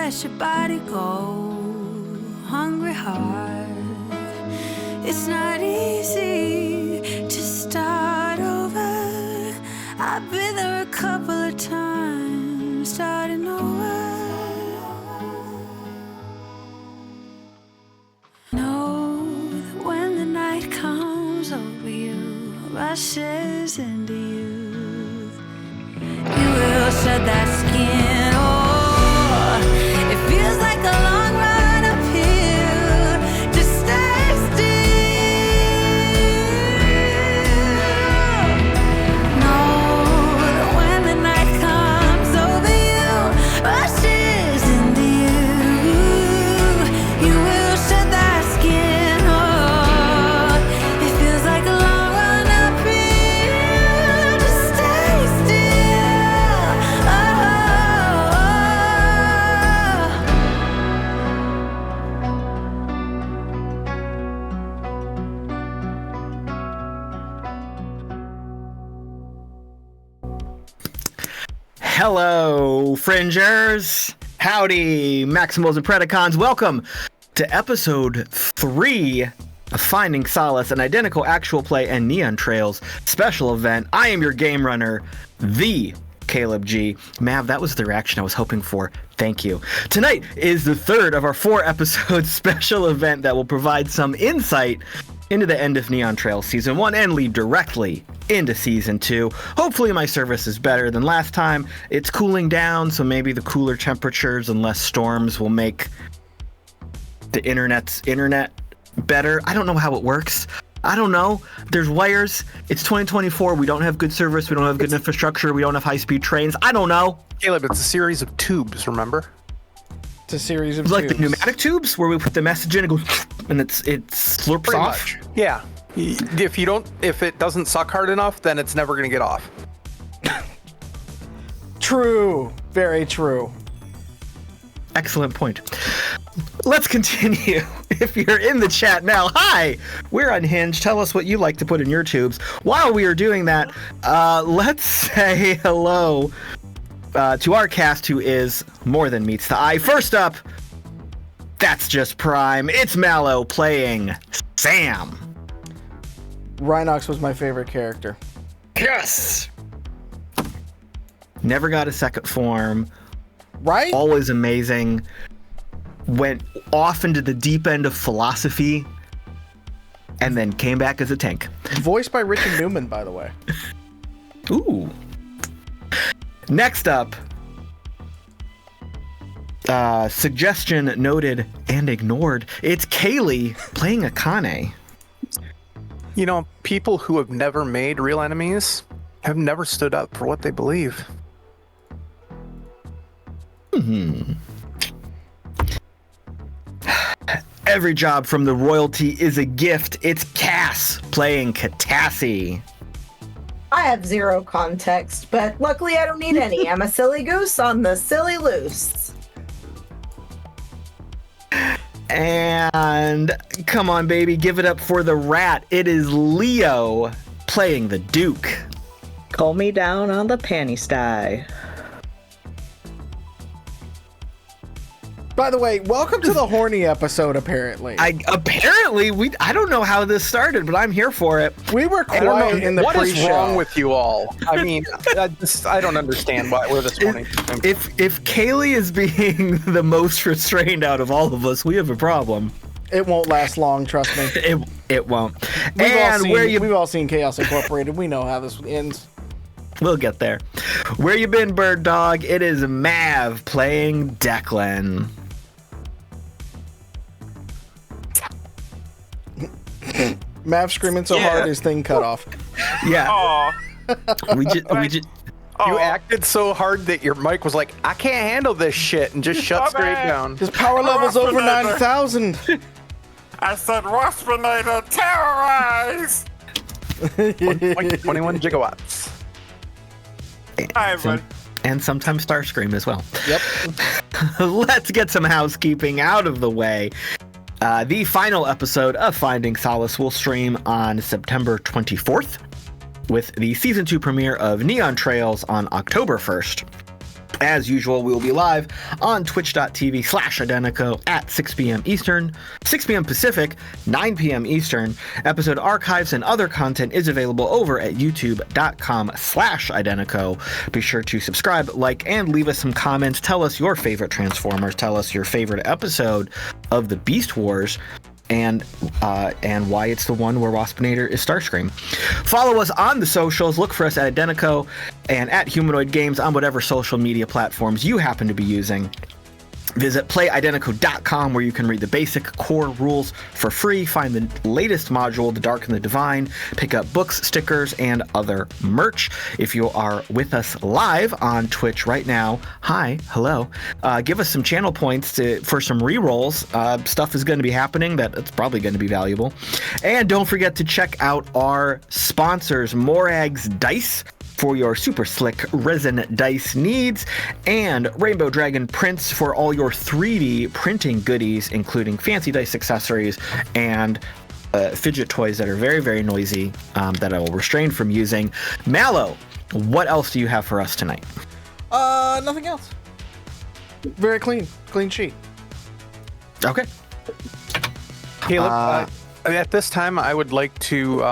let your body go, hungry heart. It's not easy to start over. I've been there a couple of times, starting over. Know that when the night comes over you, rushes into you, you will shed that skin. Oh, it feels like a long run uphill. Just stay still. Know that when the night comes over you, rushes into you, you will shed that skin. Oh, it feels like a long run uphill. Just stay still. Hello, Fringers. Howdy, Maximals and Predacons. Welcome to episode 3 of Finding Solace, an Identical actual play and Neon Trails special event. I am your game runner, the Caleb G. Mav, that was the reaction I was hoping for. Thank you. Tonight is the third of our 4-episode special event that will provide some insight into the end of Neon Trails Season 1 and lead directly into Season 2. Hopefully my service is better than last time. It's cooling down, so maybe the cooler temperatures and less storms will make the internet's internet better. I don't know how it works. I don't know. There's wires. It's 2024. We don't have good service. We don't have good infrastructure. We don't have high-speed trains. I don't know. Caleb, it's a series of tubes, remember? It's a series of It's like tubes. the pneumatic tubes where we put the message in and it goes and it slurps Pretty off. much. Yeah. If it doesn't suck hard enough, then it's never going to get off. True. Very true. Excellent point. Let's continue. If you're in the chat now, hi, we're unhinged. Tell us what you like to put in your tubes. While we are doing that, let's say hello to our cast who is more than meets the eye. First up, that's just Prime. It's Mallo playing Sam. Rhinox was my favorite character. Yes! Never got a second form. Right? Always amazing. Went off into the deep end of philosophy and then came back as a tank. Voiced by Richard Newman, by the way. Ooh. Next up, suggestion noted and ignored. It's Kaylee playing Akane. You know, people who have never made real enemies have never stood up for what they believe. Every job from the royalty is a gift. It's Cass playing Catassie. I have zero context, but luckily I don't need any. I'm a silly goose on the silly loose. And come on, baby, give it up for the rat. It is Leo playing the Duke. Call me down on the panty sty. By the way, welcome to the horny episode, apparently. I don't know how this started, but I'm here for it. We were quiet in the What is pre-show. wrong with you all? I mean, I don't understand where this morning. If Kaylee is being the most restrained out of all of us, we have a problem. It won't last long, trust me. It won't. We've all seen Chaos Incorporated. We know how this ends. We'll get there. Where you been, bird dog? It is Mav playing Declan. Mav screaming so hard his thing cut off. Yeah. We just You acted so hard that your mic was like, I can't handle this shit, and just shut straight down. His power level's over 9,000. I said, Waspinator, terrorize! 1.21 gigawatts. and sometimes Starscream as well. Yep. Let's get some housekeeping out of the way. The final episode of Finding Solace will stream on September 24th, with the Season 2 premiere of Neon Trails on October 1st. As usual, we will be live on twitch.tv/Identico at 6 p.m. Eastern, 6 p.m. Pacific, 9 p.m. Eastern. Episode archives and other content is available over at youtube.com/Identico. Be sure to subscribe, like, and leave us some comments. Tell us your favorite Transformers. Tell us your favorite episode of the Beast Wars. And why it's the one where Waspinator is Starscream. Follow us on the socials. Look for us at Identico and at Humanoid Games on whatever social media platforms you happen to be using. Visit playidentico.com where you can read the basic core rules for free, find the latest module, The Dark and the Divine, pick up books, stickers, and other merch. If you are with us live on Twitch right now, hi, hello. Give us some channel points for some re-rolls. Stuff is going to be happening that's probably going to be valuable. And don't forget to check out our sponsors, Morag's Dice, for your super slick resin dice needs, and Rainbow Dragon Prints for all your 3D printing goodies, including fancy dice accessories and fidget toys that are very, very noisy that I will restrain from using. Mallo, what else do you have for us tonight? Nothing else. Very clean sheet. Okay. Caleb, at this time, I would like to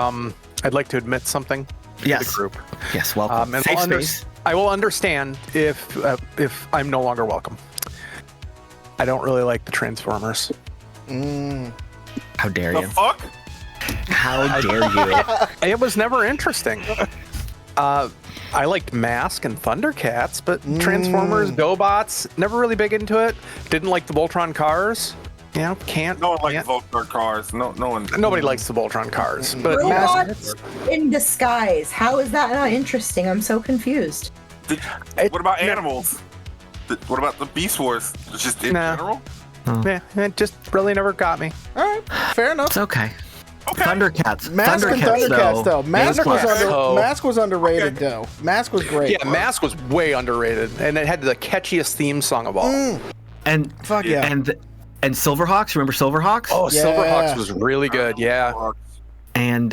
admit something. Yes. To the group. Yes, welcome. And Safe space. I will understand if I'm no longer welcome. I don't really like the Transformers. How dare The you? fuck? How dare you? It was never interesting. I liked Mask and Thundercats, but Transformers, GoBots, never really big into it. Didn't like the Voltron cars. Yeah, can't. No one likes Voltron cars. No one. Nobody likes the Voltron cars. But Robots in disguise. How is that not interesting? I'm so confused. What about animals? What about the Beast Wars? Just in general? Yeah, it just really never got me. All right, fair enough. It's okay. Okay. Thundercats. Mask and Thundercats, though. Mask was underrated, Okay. though. Mask was great. Yeah, Mask was way underrated, and it had the catchiest theme song of all. And Fuck yeah. And Silverhawks. Remember Silverhawks? Oh, Yeah. Silverhawks was really good. Yeah. And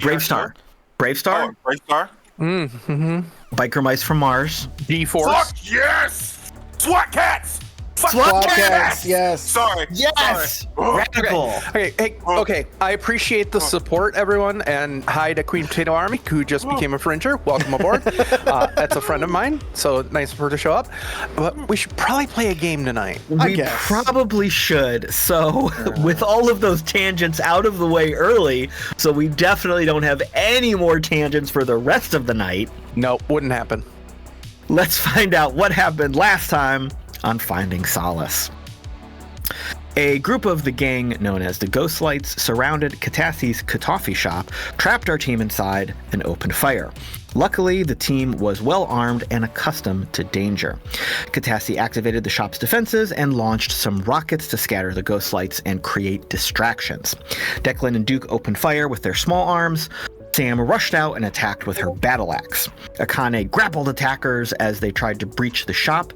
Brave Star. Brave Star. Oh, Brave Star? Biker Mice from Mars. D-Force. Fuck yes! SWAT cats! Fuck SWAT Cats, yes. Sorry. Yes. Sorry. Radical. Okay. I appreciate the support, everyone, and hi to Queen Potato Army, who just became a fringer. Welcome aboard. That's a friend of mine, so nice of her to show up. But we should probably play a game tonight. We guess. probably should. So, with all of those tangents out of the way early, so we definitely don't have any more tangents for the rest of the night, Nope, wouldn't happen. let's find out what happened last time on Finding Solace. A group of the gang known as the Ghostlights surrounded Catassie's coffee shop, trapped our team inside, and opened fire. Luckily, the team was well armed and accustomed to danger. Catassie activated the shop's defenses and launched some rockets to scatter the Ghostlights and create distractions. Declan and Duke opened fire with their small arms. Sam rushed out and attacked with her battle axe. Akane grappled attackers as they tried to breach the shop,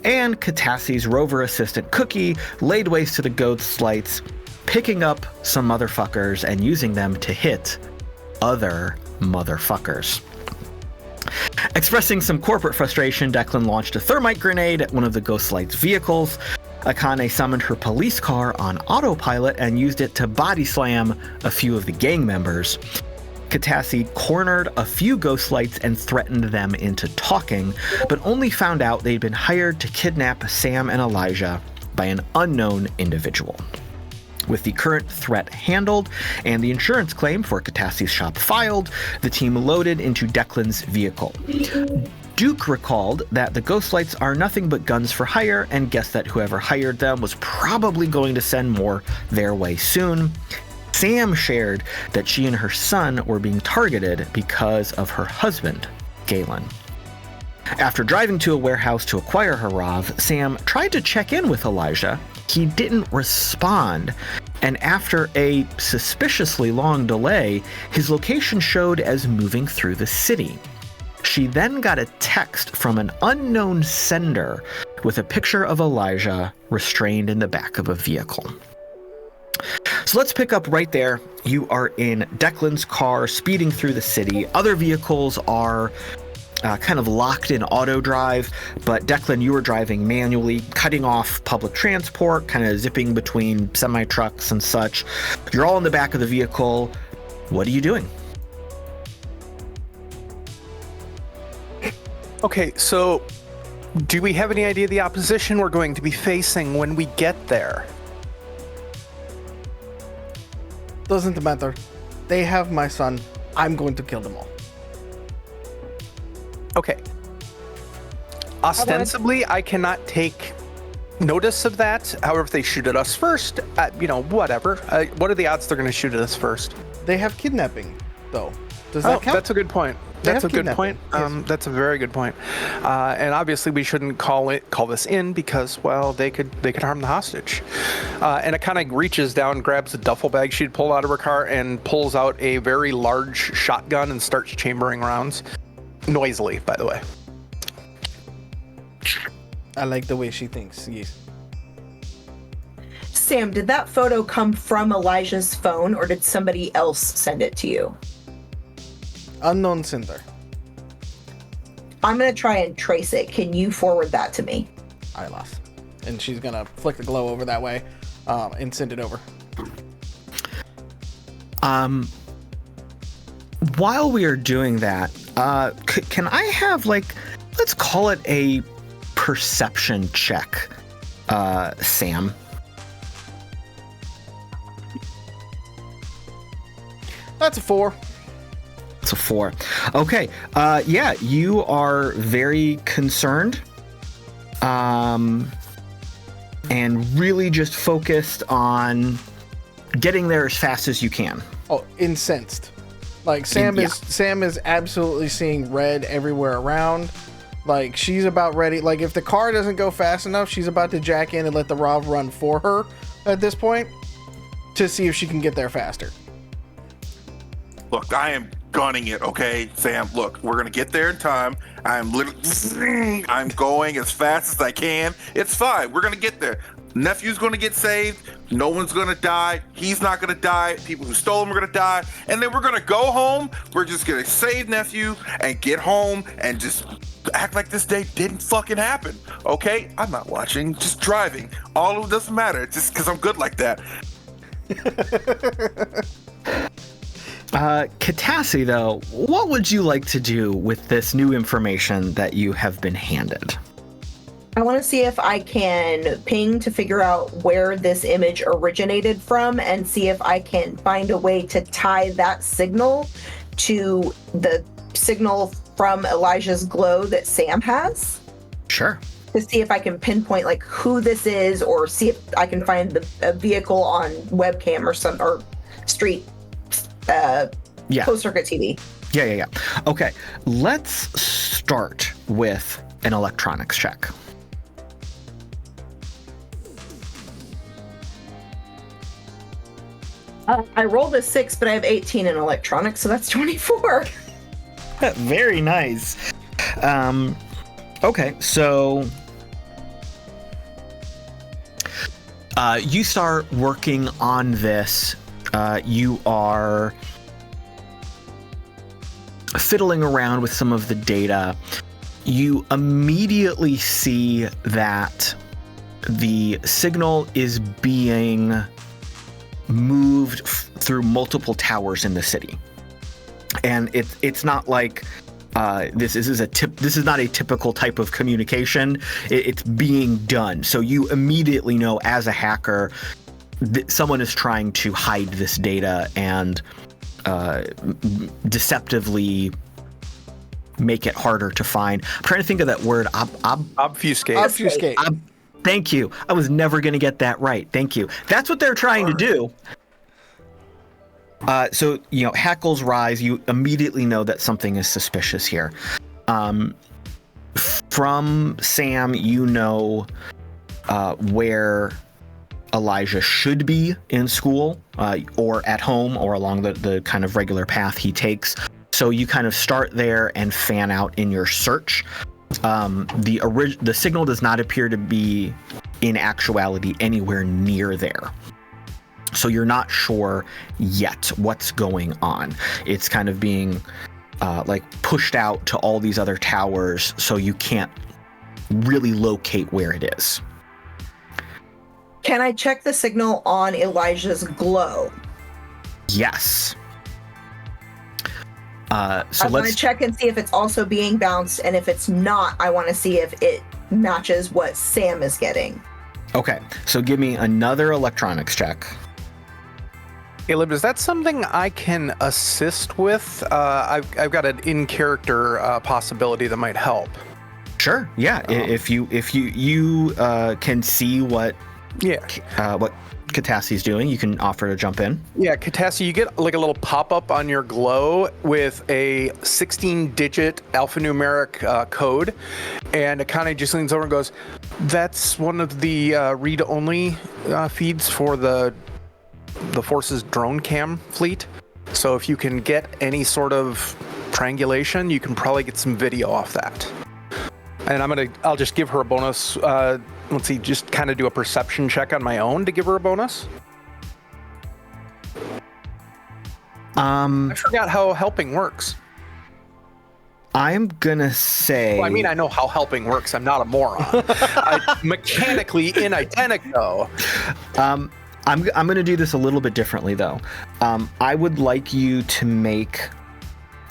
and Catassie's rover assistant Cookie laid waste to the Ghostlights, picking up some motherfuckers and using them to hit other motherfuckers. Expressing some corporate frustration, Declan launched a thermite grenade at one of the Ghostlights' vehicles. Akane summoned her police car on autopilot and used it to body slam a few of the gang members. Catassie cornered a few Ghostlights and threatened them into talking, but only found out they'd been hired to kidnap Sam and Elijah by an unknown individual. With the current threat handled and the insurance claim for Catassie's shop filed, the team loaded into Declan's vehicle. Duke recalled that the Ghostlights are nothing but guns for hire and guessed that whoever hired them was probably going to send more their way soon. Sam shared that she and her son were being targeted because of her husband, Galen. After driving to a warehouse to acquire her ROV, Sam tried to check in with Elijah. He didn't respond, and after a suspiciously long delay, his location showed as moving through the city. She then got a text from an unknown sender with a picture of Elijah restrained in the back of a vehicle. So let's pick up right there. You are in Declan's car speeding through the city. Other vehicles are kind of locked in auto drive, but Declan, you were driving manually, cutting off public transport, kind of zipping between semi-trucks and such. You're all in the back of the vehicle. What are you doing? Okay, so do we have any idea of the opposition we're going to be facing when we get there? Doesn't matter. They have my son. I'm going to kill them all. Okay. Ostensibly, I cannot take notice of that. However, if they shoot at us first, whatever. What are the odds they're going to shoot at us first? They have kidnapping, though. Does that count? That's a good point. That's a good point. Yes. That's a very good point. And obviously, we shouldn't call this in because, well, they could harm the hostage. And it kind of reaches down, grabs a duffel bag she'd pulled out of her car, and pulls out a very large shotgun and starts chambering rounds, noisily, by the way. I like the way she thinks. Yes. Sam, did that photo come from Elijah's phone, or did somebody else send it to you? Unknown sender. I'm going to try and trace it. Can you forward that to me? I lost. And she's going to flick the glow over that way and send it over. While we are doing that, can I have, let's call it a perception check, Sam? That's a 4. It's a 4. Okay. Yeah, you are very concerned. And really just focused on getting there as fast as you can. Oh, incensed. Like Sam is absolutely seeing red everywhere around. Like she's about ready. Like if the car doesn't go fast enough, she's about to jack in and let the Rav run for her at this point to see if she can get there faster. Look, I am gunning it, okay, Sam? Look, we're gonna get there in time. I'm going as fast as I can. It's fine. We're gonna get there. Nephew's gonna get saved. No one's gonna die. He's not gonna die. People who stole him are gonna die. And then we're gonna go home. We're just gonna save nephew and get home and just act like this day didn't fucking happen. Okay? I'm not watching. Just driving. All of it doesn't matter. Just because I'm good like that. Catassie, though, what would you like to do with this new information that you have been handed? I want to see if I can ping to figure out where this image originated from and see if I can find a way to tie that signal to the signal from Elijah's glow that Sam has. Sure. To see if I can pinpoint who this is, or see if I can find a vehicle on webcam or street closed circuit TV. Yeah. Okay, let's start with an electronics check. I rolled a 6, but I have 18 in electronics, so that's 24. Very nice. Okay, so you start working on this. You are fiddling around with some of the data. You immediately see that the signal is being moved through multiple towers in the city, and it's not like this is not a typical type of communication. It's being done, so you immediately know as a hacker someone is trying to hide this data and deceptively make it harder to find. I'm trying to think of that word. Obfuscate. Obfuscate. Thank you. I was never going to get that right. Thank you. That's what they're trying to do. So, hackles rise. You immediately know that something is suspicious here. From Sam, you know where Elijah should be in school, or at home, or along the kind of regular path he takes. So you kind of start there and fan out in your search. The signal does not appear to be in actuality anywhere near there. So you're not sure yet what's going on. It's kind of being like pushed out to all these other towers, so you can't really locate where it is. Can I check the signal on Elijah's glow? Yes. So I want to check and see if it's also being bounced, and if it's not, I want to see if it matches what Sam is getting. Okay, so give me another electronics check. Caleb, is that something I can assist with? I've got an in-character possibility that might help. Sure. Yeah. If you can see what Catassie's doing, you can offer to jump in. Yeah, Catassie, you get like a little pop-up on your glow with a 16-digit alphanumeric code, and Akane just leans over and goes, "That's one of the read-only feeds for the Force's drone cam fleet. So if you can get any sort of triangulation, you can probably get some video off that." And I'll just give her a bonus. Let's see, just kind of do a perception check on my own to give her a bonus. I forgot how helping works. I'm gonna say. Well, I mean, I know how helping works. I'm not a moron. Mechanically in Identico. I'm gonna do this a little bit differently though. I would like you to make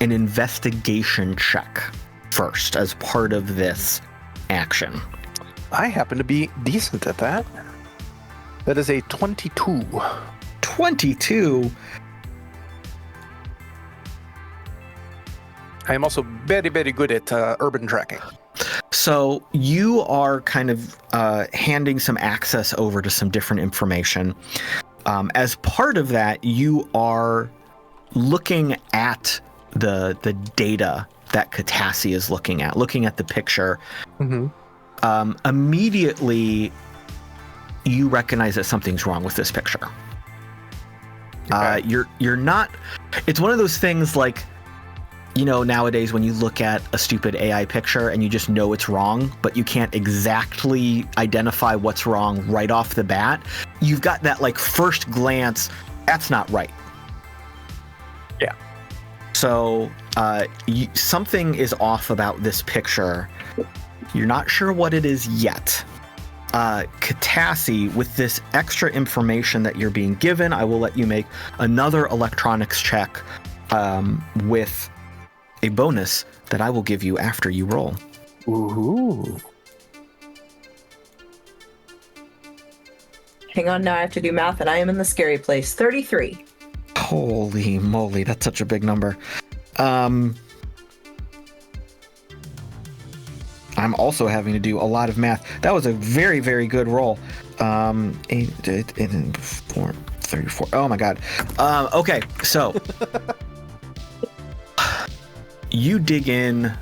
an investigation check first as part of this action. I happen to be decent at that. That is a 22. 22? I am also very, very good at urban tracking. So you are kind of handing some access over to some different information. As part of that, you are looking at the data that Catassie is looking at the picture. Mm-hmm. Immediately, you recognize that something's wrong with this picture. Okay. You're not. It's one of those things like, you know, nowadays when you look at a stupid AI picture and you just know it's wrong, but you can't exactly identify what's wrong right off the bat. You've got that like first glance, that's not right. Yeah. So something is off about this picture. You're not sure what it is yet. Catassie, with this extra information that you're being given, I will let you make another electronics check with a bonus that I will give you after you roll. Ooh. Hang on, now I have to do math, and I am in the scary place. 33. Holy moly, that's such a big number. I'm also having to do a lot of math. That was a very, very good roll. 8, 4, 34. Oh my god. Okay, so you dig in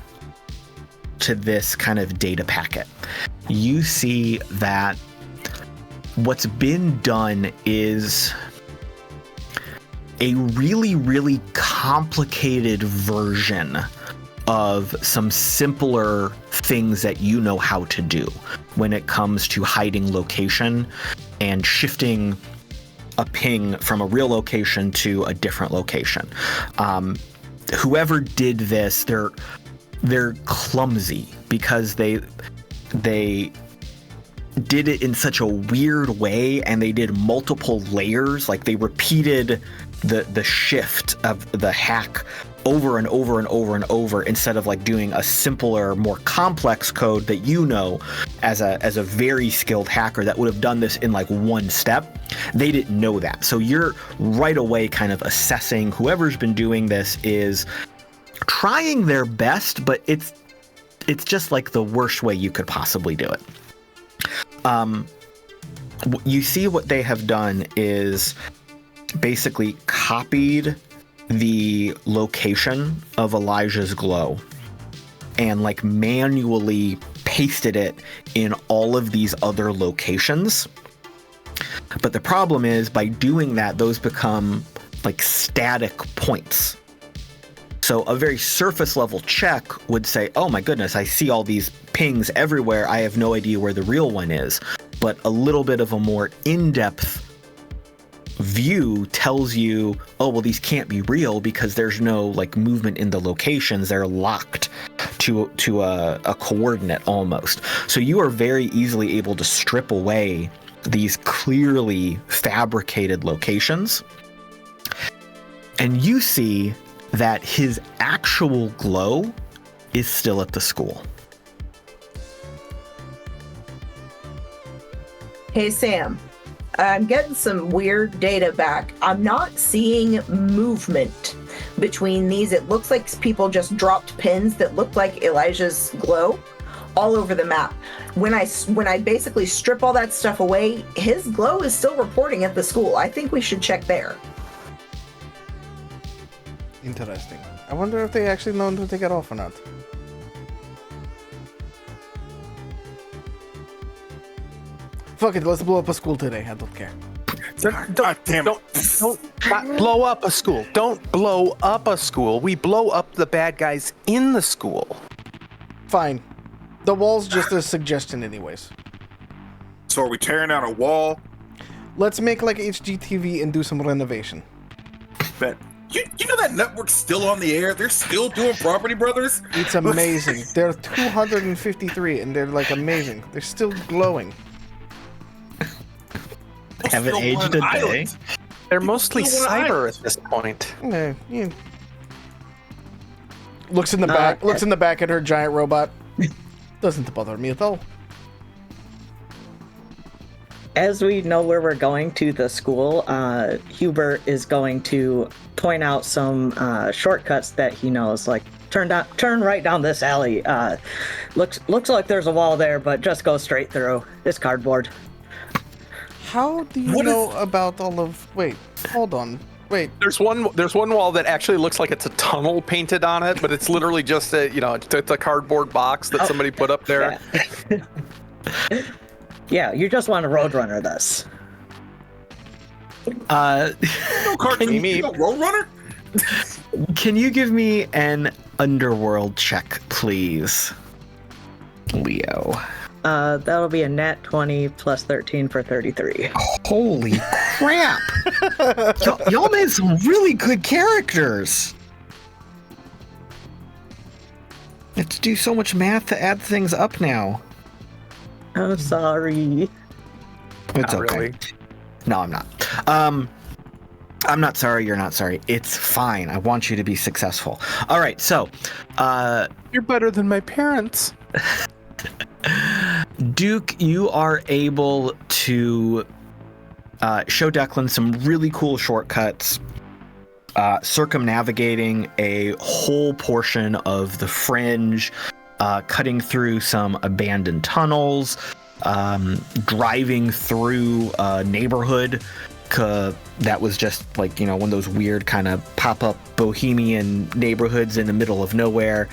to this kind of data packet. You see that what's been done is a really, really complicated version of some simpler things that you know how to do when it comes to hiding location and shifting a ping from a real location to a different location. Whoever did this, they're clumsy because they did it in such a weird way, and they did multiple layers. Like they repeated the shift of the hack over and over and over and over, instead of like doing a simpler, more complex code that you know as a very skilled hacker that would have done this in like one step. They didn't know that. So you're right away kind of assessing whoever's been doing this is trying their best, but it's just like the worst way you could possibly do it. You see what they have done is basically copied the location of Elijah's glow and like manually pasted it in all of these other locations. But the problem is, by doing that, those become like static points. So a very surface level check would say, oh my goodness, I see all these pings everywhere. I have no idea where the real one is. But a little bit of a more in-depth view tells you, oh, well, these can't be real because there's no like movement in the locations. They're locked to a coordinate almost. So you are very easily able to strip away these clearly fabricated locations. And you see that his actual glow is still at the school. Hey, Sam. I'm getting some weird data back. I'm not seeing movement between these. It looks like people just dropped pins that look like Elijah's glow all over the map. When I basically strip all that stuff away, his glow is still reporting at the school. I think we should check there. Interesting. I wonder if they actually know to take it off or not. Fuck it, let's blow up a school today. I don't care. God damn it. Don't not blow up a school. Don't blow up a school. We blow up the bad guys in the school. Fine. The wall's just a suggestion anyways. So are we tearing out a wall? Let's make like HGTV and do some renovation. Bet. You know that network's still on the air? They're still doing Property Brothers? It's amazing. They're 253 and they're like amazing. They're still glowing. Haven't aged a day. They're mostly Still want cyber at this point. Yeah. Looks in the back. Looks in the back at her giant robot. Doesn't bother me at all. As we know where we're going to the school, Hubert is going to point out some shortcuts that he knows, like turn right down this alley. Looks like there's a wall there, but just go straight through. It's cardboard. How do you know about all of... Wait, hold on. Wait. There's one wall that actually looks like it's a tunnel painted on it, but it's literally just a it's a cardboard box that somebody put up there. Yeah. Yeah, you just want to Roadrunner this. No cartoon. You know Roadrunner? Can you give me an underworld check, please, Leo? That'll be a nat 20 plus 13 for 33. Holy crap! Y'all made some really good characters. I have to do so much math to add things up now. I'm sorry. It's Not okay. really. No, I'm not. I'm not sorry. You're not sorry. It's fine. I want you to be successful. All right. So, You're better than my parents. Duke, you are able to show Declan some really cool shortcuts, circumnavigating a whole portion of the fringe, cutting through some abandoned tunnels, driving through a neighborhood that was just like, one of those weird kind of pop-up bohemian neighborhoods in the middle of nowhere.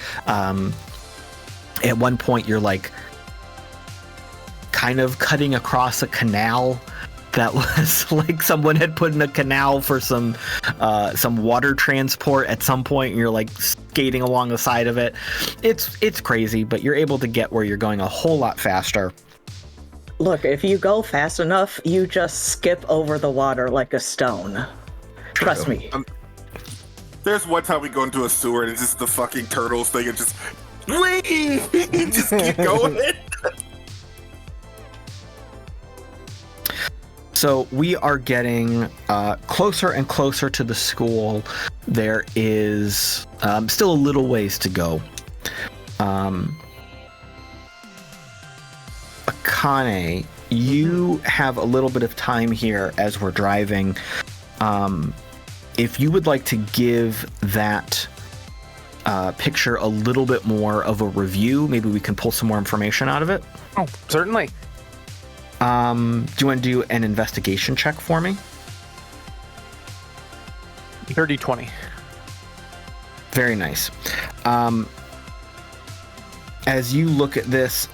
At one point, you're like kind of cutting across a canal that was like someone had put in a canal for some water transport at some point, and you're like skating along the side of it. It's crazy, but you're able to get where you're going a whole lot faster. Look, if you go fast enough, you just skip over the water like a stone. Trust me. There's one time we go into a sewer and it's just the fucking turtles thing and just whee! Just keep going. So we are getting closer and closer to the school. There is still a little ways to go. Akane, you have a little bit of time here as we're driving. If you would like to give that picture a little bit more of a review, maybe we can pull some more information out of it. Oh, certainly. Do you want to do an investigation check for me? 30-20. Very nice. As you look at this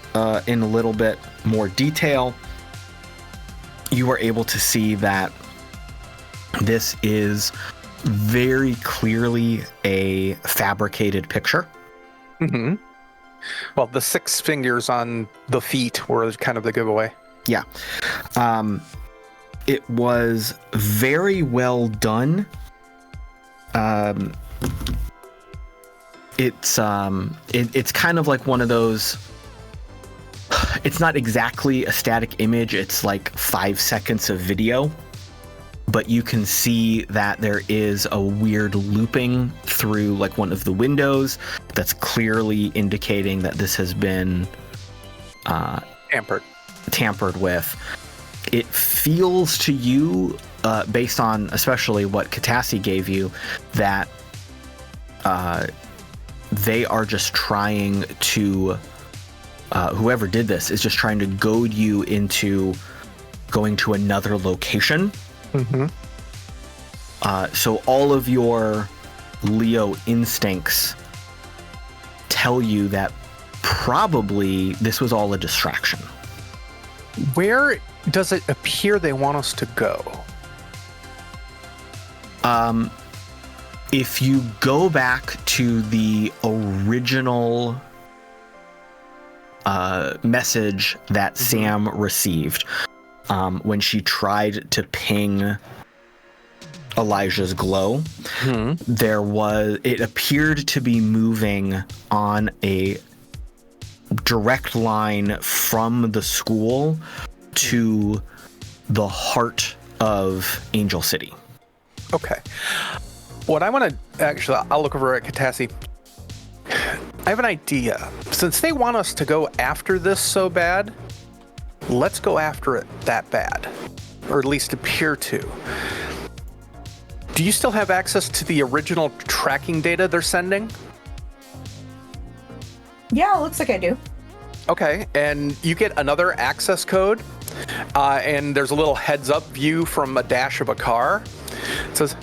in a little bit more detail, you are able to see that this is very clearly a fabricated picture. Mm-hmm. Well, the 6 fingers on the feet were kind of the giveaway. Yeah. it was very well done. It's kind of like one of those. It's not exactly a static image. It's like 5 seconds of video, but you can see that there is a weird looping through like one of the windows that's clearly indicating that this has been tampered with. It feels to you, based on especially what Catassie gave you, that they are just trying to, whoever did this is just trying to goad you into going to another location. Mm-hmm. So all of your Leo instincts tell you that probably this was all a distraction. Where does it appear they want us to go? If you go back to the original message that Sam received when she tried to ping Elijah's glow, it appeared to be moving on a direct line from the school to the heart of Angel City. Okay. What I want to actually, I'll look over at Catassie. I have an idea. Since they want us to go after this so bad, let's go after it that bad, or at least appear to. Do you still have access to the original tracking data they're sending? Yeah, looks like I do. Okay, and you get another access code, and there's a little heads-up view from a dash of a car. It says,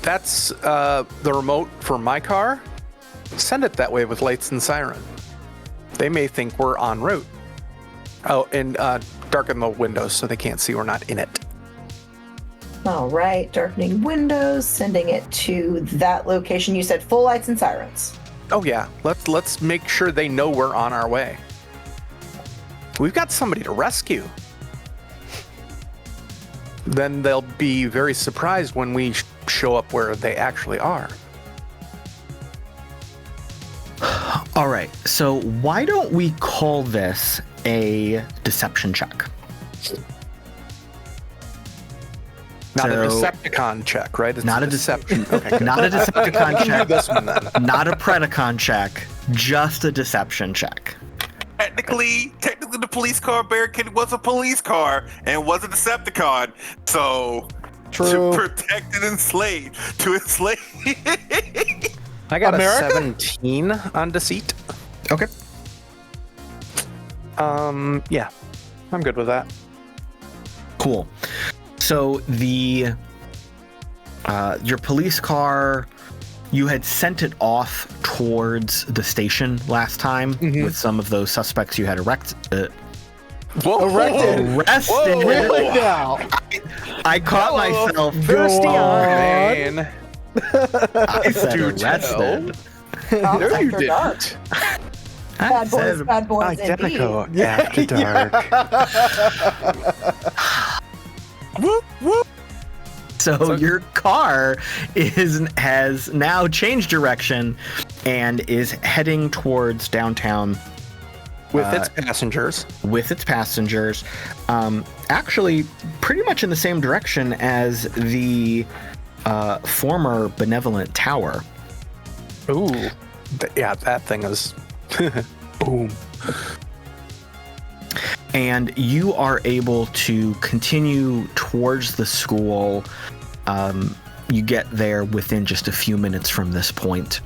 that's the remote for my car. Send it that way with lights and siren. They may think we're en route. Oh, and darken the windows so they can't see we're not in it. All right, darkening windows, sending it to that location. You said full lights and sirens. Oh yeah, let's make sure they know we're on our way. We've got somebody to rescue. Then they'll be very surprised when we show up where they actually are. All right, so why don't we call this a deception check? Not a So- Decepticon check, right? It's Not a deception. Okay, good. Not a Decepticon Do check, this one then. not a Predacon check, just a deception check. Technically, the police car barricade was a police car and was a Decepticon. So True. to protect and enslave, to enslave. I got America? a 17 on deceit. Okay. Yeah, I'm good with that. Cool. So the your police car, you had sent it off towards the station last time with some of those suspects you had arrested. Erected. Really now? I caught myself. Thirsty Go on. man. I said Do arrested. Oh, No, you after didn't. dark. I said Bad boys indeed. Identico after dark. Whoop, whoop. So your car has now changed direction and is heading towards downtown With its passengers. with its passengers. Actually, pretty much in the same direction as the former benevolent tower. Ooh. Yeah, that thing is. Boom. And you are able to continue towards the school. You get there within just a few minutes from this point.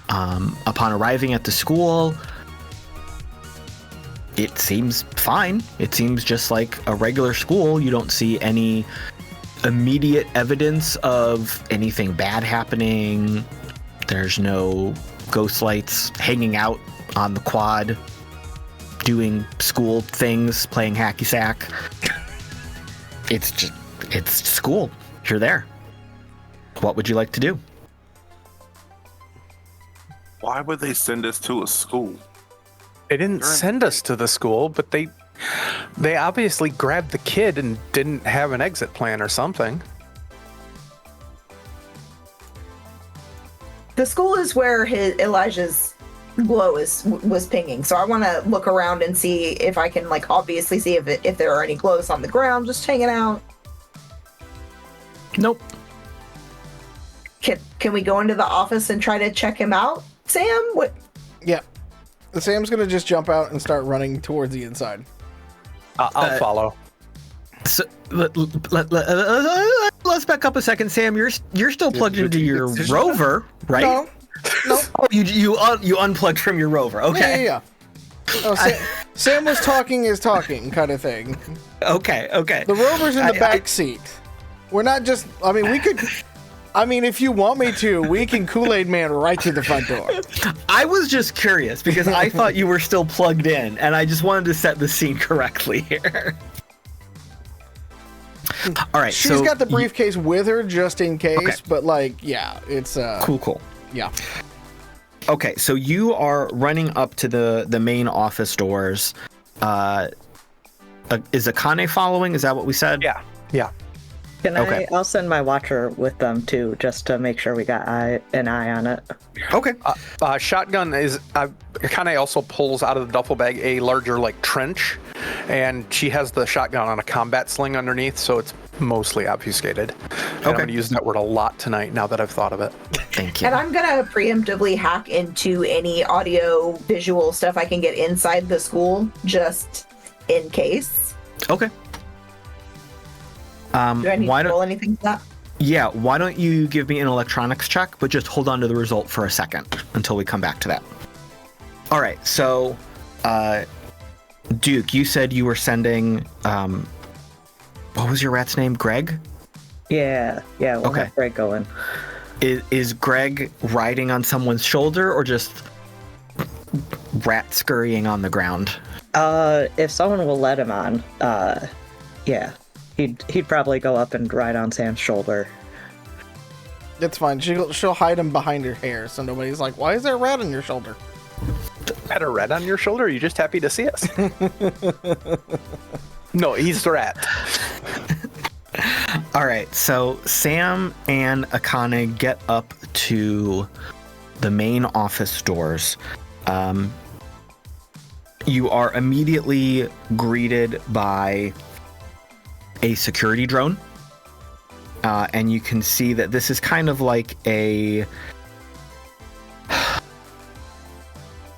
Upon arriving at the school, it seems fine. It seems just like a regular school. You don't see any immediate evidence of anything bad happening. There's no ghost lights hanging out on the quad, doing school things, playing hacky sack. It's school. You're there. What would you like to do? Why would they send us to a school? They didn't send us to the school, but They obviously grabbed the kid and didn't have an exit plan or something. The school is where Elijah's glow was pinging, so I want to look around and see if I can, like, obviously see if there are any glows on the ground just hanging out. Nope. Can we go into the office and try to check him out, Sam? What? Yeah. Sam's gonna just jump out and start running towards the inside. I'll follow. So let's back up a second, Sam. You're still plugged into your rover, right? No. Oh, you unplugged from your rover. Okay. Yeah. Oh, Sam was talking is talking kind of thing. Okay. The rover's in the back seat. We're not just. I mean, we could. I mean, if you want me to, we can Kool-Aid Man right to the front door. I was just curious because I thought you were still plugged in, and I just wanted to set the scene correctly here. All right. She's got the briefcase with her just in case, but like, yeah, it's cool. Yeah. Okay, so you are running up to the main office doors. Is Akane following? Is that what we said? Yeah. Can I'll send my watcher with them too, just to make sure we got an eye on it. Okay. Shotgun is Akane also pulls out of the duffel bag a larger like trench, and she has the shotgun on a combat sling underneath, so it's mostly obfuscated. And I'm going to use that word a lot tonight now that I've thought of it. Thank you. And I'm going to preemptively hack into any audio visual stuff I can get inside the school, just in case. Okay. Do I need to roll anything for that? Yeah, why don't you give me an electronics check, but just hold on to the result for a second until we come back to that. All right, so Duke, you said you were sending, what was your rat's name? Greg? Yeah, we'll have Greg going. Is Greg riding on someone's shoulder or just rat scurrying on the ground? If someone will let him on, yeah. He'd probably go up and ride on Sam's shoulder. It's fine. She'll hide him behind her hair, so nobody's like, "Why is there a rat on your shoulder?" Had a rat on your shoulder? Are you just happy to see us? No, he's the rat. All right, so Sam and Akane get up to the main office doors. You are immediately greeted by a security drone, and you can see that this is kind of like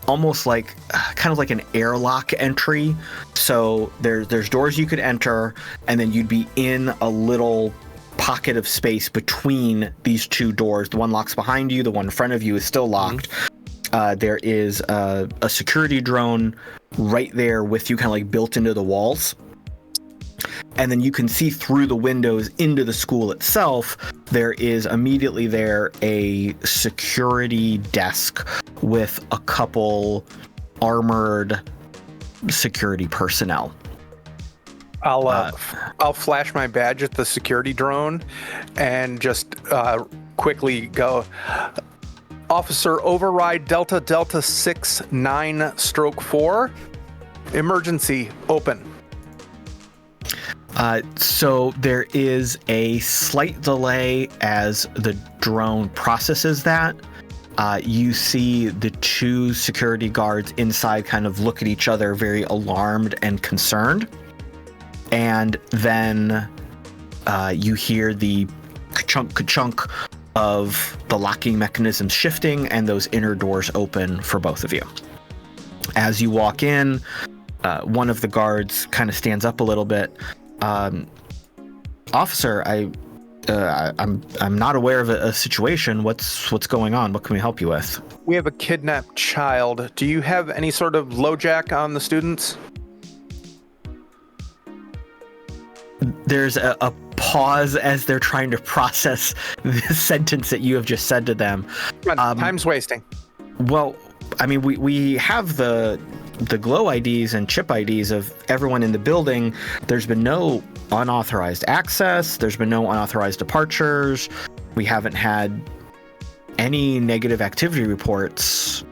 almost like kind of like an airlock entry. So there's doors you could enter, and then you'd be in a little pocket of space between these two doors. The one locks behind you, the one in front of you is still locked. There is a security drone right there with you, kind of like built into the walls. And then you can see through the windows into the school itself. There is immediately there a security desk with a couple armored security personnel. I'll flash my badge at the security drone and just quickly go, Officer Override Delta 69/4, emergency, open. So there is a slight delay as the drone processes that. You see the two security guards inside kind of look at each other very alarmed and concerned. And then you hear the ka-chunk of the locking mechanism shifting and those inner doors open for both of you. As you walk in, one of the guards kind of stands up a little bit. Officer, I'm not aware of a situation. What's going on? What can we help you with? We have a kidnapped child. Do you have any sort of LoJack on the students? There's a pause as they're trying to process the sentence that you have just said to them. Time's wasting. Well, I mean, we have the glow IDs and chip IDs of everyone in the building. There's been no unauthorized access. There's been no unauthorized departures. We haven't had any negative activity reports.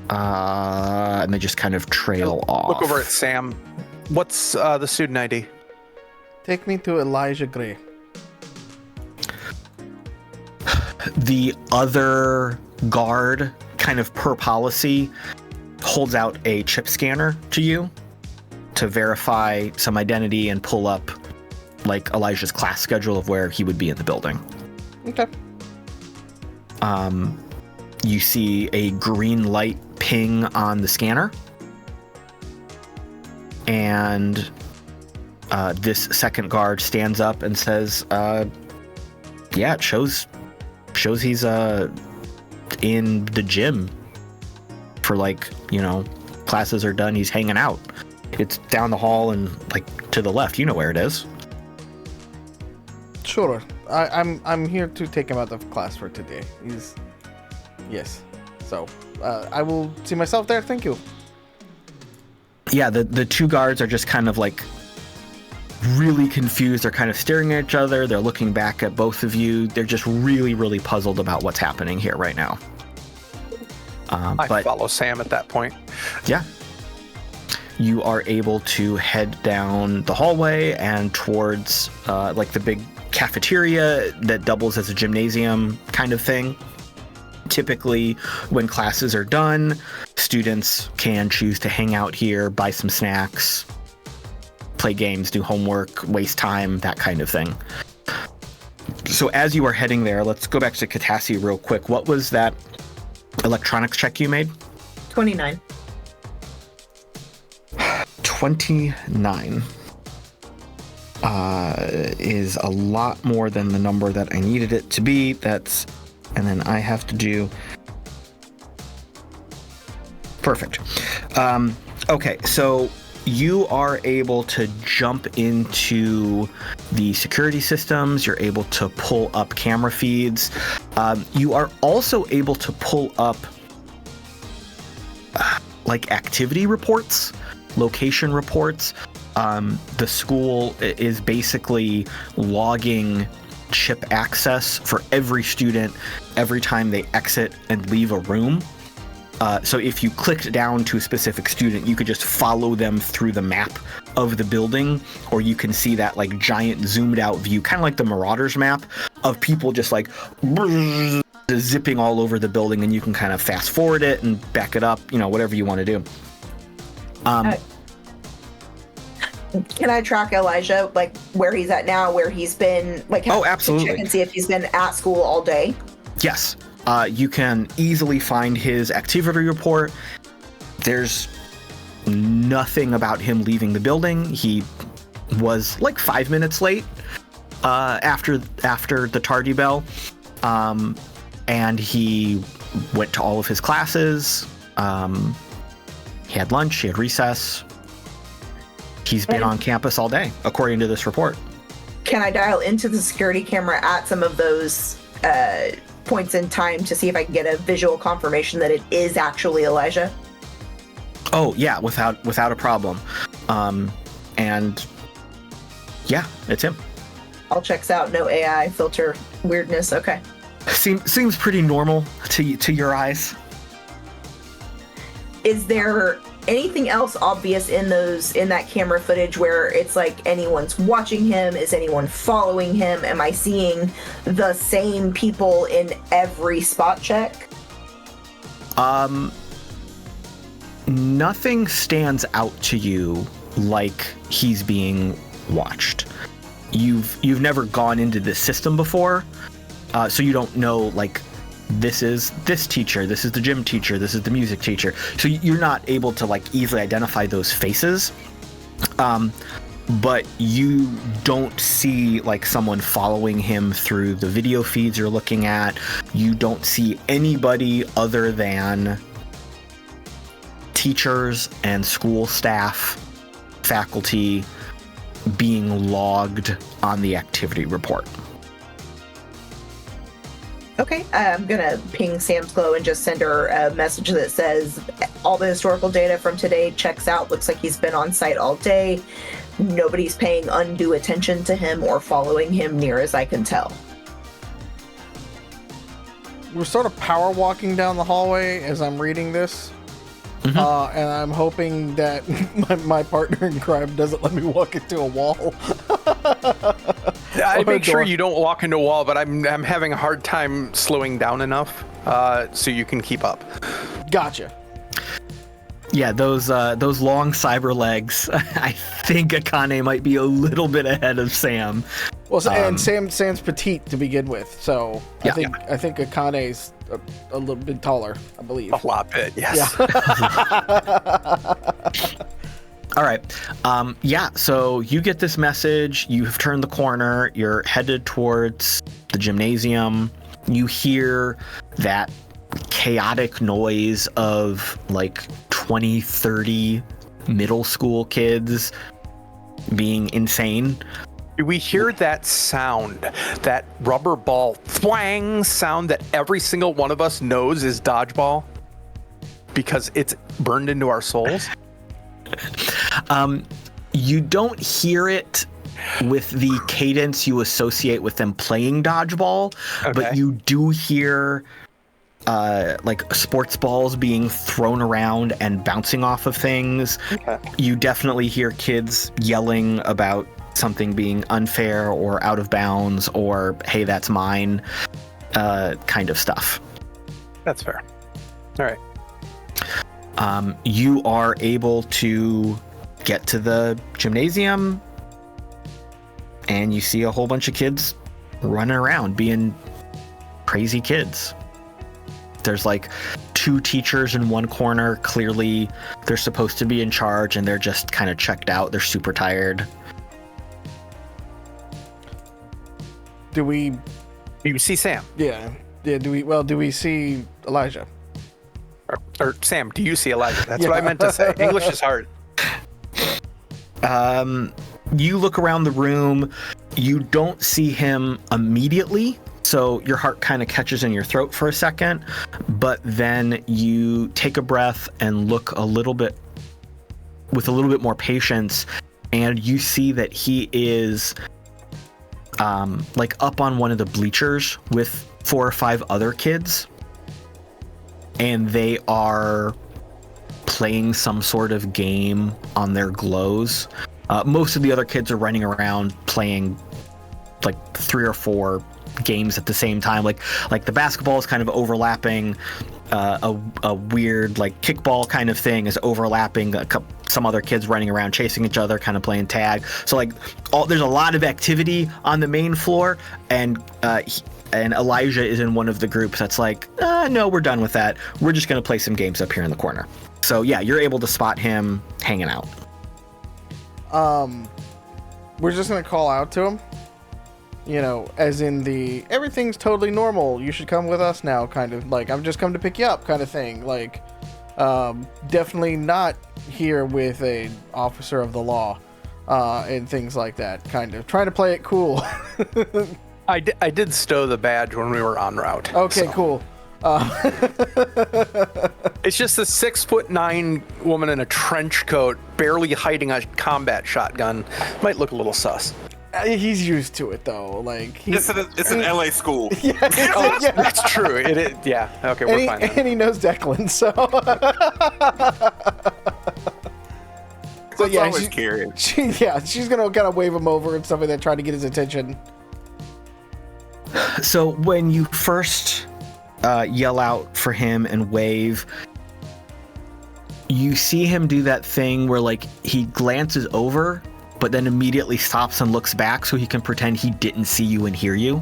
And they just kind of trail off. Look over at Sam. What's the student ID? Take me to Elijah Gray. The other guard, kind of per policy, holds out a chip scanner to you to verify some identity and pull up like Elijah's class schedule of where he would be in the building. Okay. You see a green light ping on the scanner, and this second guard stands up and says, yeah, it shows he's in the gym for, like, you know, classes are done, he's hanging out. It's down the hall and like to the left. You know where it is. Sure. I'm here to take him out of class for today. Yes. So I will see myself there. Thank you. Yeah, the two guards are just kind of like really confused. They're kind of staring at each other. They're looking back at both of you. They're just really, really puzzled about what's happening here right now. I follow Sam at that point. Yeah. You are able to head down the hallway and towards like the big cafeteria that doubles as a gymnasium kind of thing. Typically, when classes are done, students can choose to hang out here, buy some snacks, play games, do homework, waste time, that kind of thing. So as you are heading there, let's go back to Catassie real quick. What was that electronics check you made? 29. 29 is a lot more than the number that I needed it to be. And then I have to do perfect. Okay, so you are able to jump into the security systems. You're able to pull up camera feeds. You are also able to pull up like activity reports, location reports. The school is basically logging chip access for every student every time they exit and leave a room. So if you clicked down to a specific student, you could just follow them through the map of the building, or you can see that like giant zoomed out view, kind of like the Marauders map, of people just like zipping all over the building, and you can kind of fast forward it and back it up, you know, whatever you want to do. Can I track Elijah, like where he's at now, where he's been, like, Oh, absolutely. check and see if he's been at school all day? Yes. You can easily find his activity report. There's nothing about him leaving the building. He was like 5 minutes late after the tardy bell. And he went to all of his classes. He had lunch, he had recess. He's been on campus all day, according to this report. Can I dial into the security camera at some of those points in time to see if I can get a visual confirmation that it is actually Elijah? Oh yeah, without a problem. And yeah, it's him. All checks out. No AI filter weirdness. Okay. Seems pretty normal to your eyes. Is there anything else obvious in that camera footage where it's like anyone's watching him? Is anyone following him? Am I seeing the same people in every spot check? Nothing stands out to you like he's being watched. You've never gone into this system before, so you don't know, like, this is this teacher, this is the gym teacher, this is the music teacher. So you're not able to like easily identify those faces. But you don't see like someone following him through the video feeds you're looking at. You don't see anybody other than teachers and school staff, faculty being logged on the activity report. Okay, I'm gonna ping Sam's Glow and just send her a message that says all the historical data from today checks out. Looks like he's been on site all day. Nobody's paying undue attention to him or following him near as I can tell. We're sort of power walking down the hallway as I'm reading this. And I'm hoping that my partner in crime doesn't let me walk into a wall. I Or a make sure door. you don't walk into a wall, but I'm having a hard time slowing down enough so you can keep up. Gotcha. Yeah, those long cyber legs. I think Akane might be a little bit ahead of Sam. Well, and Sam's petite to begin with, so Yeah. I think Akane's a little bit taller, I believe. A lot bit, yes. All right. So you get this message. You have turned the corner. You're headed towards the gymnasium. You hear that chaotic noise of like 20, 30 middle school kids being insane. Do we hear that sound, that rubber ball twang sound that every single one of us knows is dodgeball? Because it's burned into our souls? You don't hear it with the cadence you associate with them playing dodgeball, but Okay. you do hear like sports balls being thrown around and bouncing off of things. Okay. You definitely hear kids yelling about something being unfair or out of bounds or hey, that's mine, kind of stuff. That's fair. All right. You are able to get to the gymnasium and you see a whole bunch of kids running around being crazy kids. There's like 2 teachers in one corner. Clearly they're supposed to be in charge and they're just kind of checked out. They're super tired. Do we? You see Sam. Yeah. Do we see Elijah? Or Sam, do you see Elijah? That's Yeah. what I meant to say. English is hard. You look around the room. You don't see him immediately. So your heart kind of catches in your throat for a second, but then you take a breath and look with a little bit more patience, and you see that he is like up on one of the bleachers with 4 or 5 other kids, and they are playing some sort of game on their glows. Most of the other kids are running around playing like 3 or 4 games at the same time. Like the basketball is kind of overlapping. A weird like kickball kind of thing is overlapping some other kids running around chasing each other, kind of playing tag. So like there's a lot of activity on the main floor, and Elijah is in one of the groups that's like, no, we're done with that. We're just going to play some games up here in the corner. So yeah, you're able to spot him hanging out. We're just gonna call out to him. You know, as in the everything's totally normal, you should come with us now kind of, like, I've just come to pick you up kind of thing. Like, definitely not here with a officer of the law, and things like that, kind of. Trying to play it cool. I did stow the badge when we were en route. Okay, so. cool. It's just a 6'9" woman in a trench coat, barely hiding a combat shotgun. Might look a little sus. He's used to it though. Like It's an LA school. Oh, that's true. It is. Yeah. Okay, we're fine. Then. and he knows Declan, so. So That's always curious. She's gonna kind of wave him over and stuff like that, trying to get his attention. So when you first yell out for him and wave, you see him do that thing where like he glances over but then immediately stops and looks back so he can pretend he didn't see you and hear you.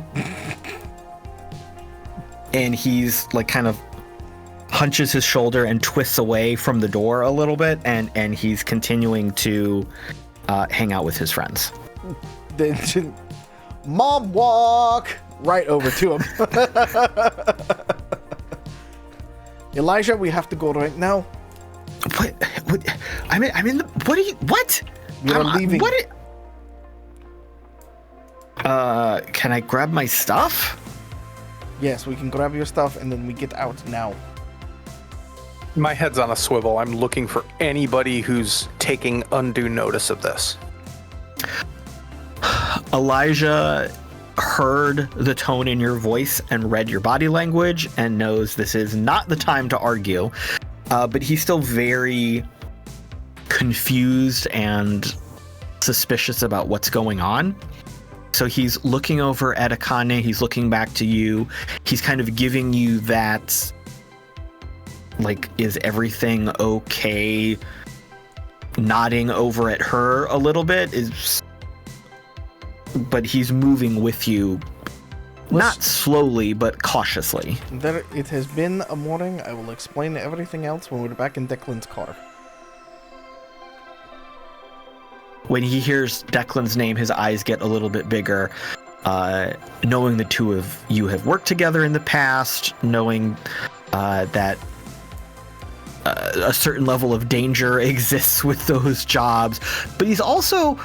And he's like kind of hunches his shoulder and twists away from the door a little bit, and he's continuing to hang out with his friends. Then mom walk right over to him. Elijah, we have to go right now. What? I'm in the. What are you? What? You're leaving. What? Can I grab my stuff? Yes, we can grab your stuff and then we get out now. My head's on a swivel. I'm looking for anybody who's taking undue notice of this. Elijah heard the tone in your voice and read your body language and knows this is not the time to argue. but he's still very confused and suspicious about what's going on. So he's looking over at Akane, he's looking back to you, he's kind of giving you that, like, is everything okay, nodding over at her a little bit, but he's moving with you, not slowly, but cautiously. There, it has been a morning. I will explain everything else when we're back in Declan's car. When he hears Declan's name, his eyes get a little bit bigger. Knowing the two of you have worked together in the past, knowing that a certain level of danger exists with those jobs, but he's also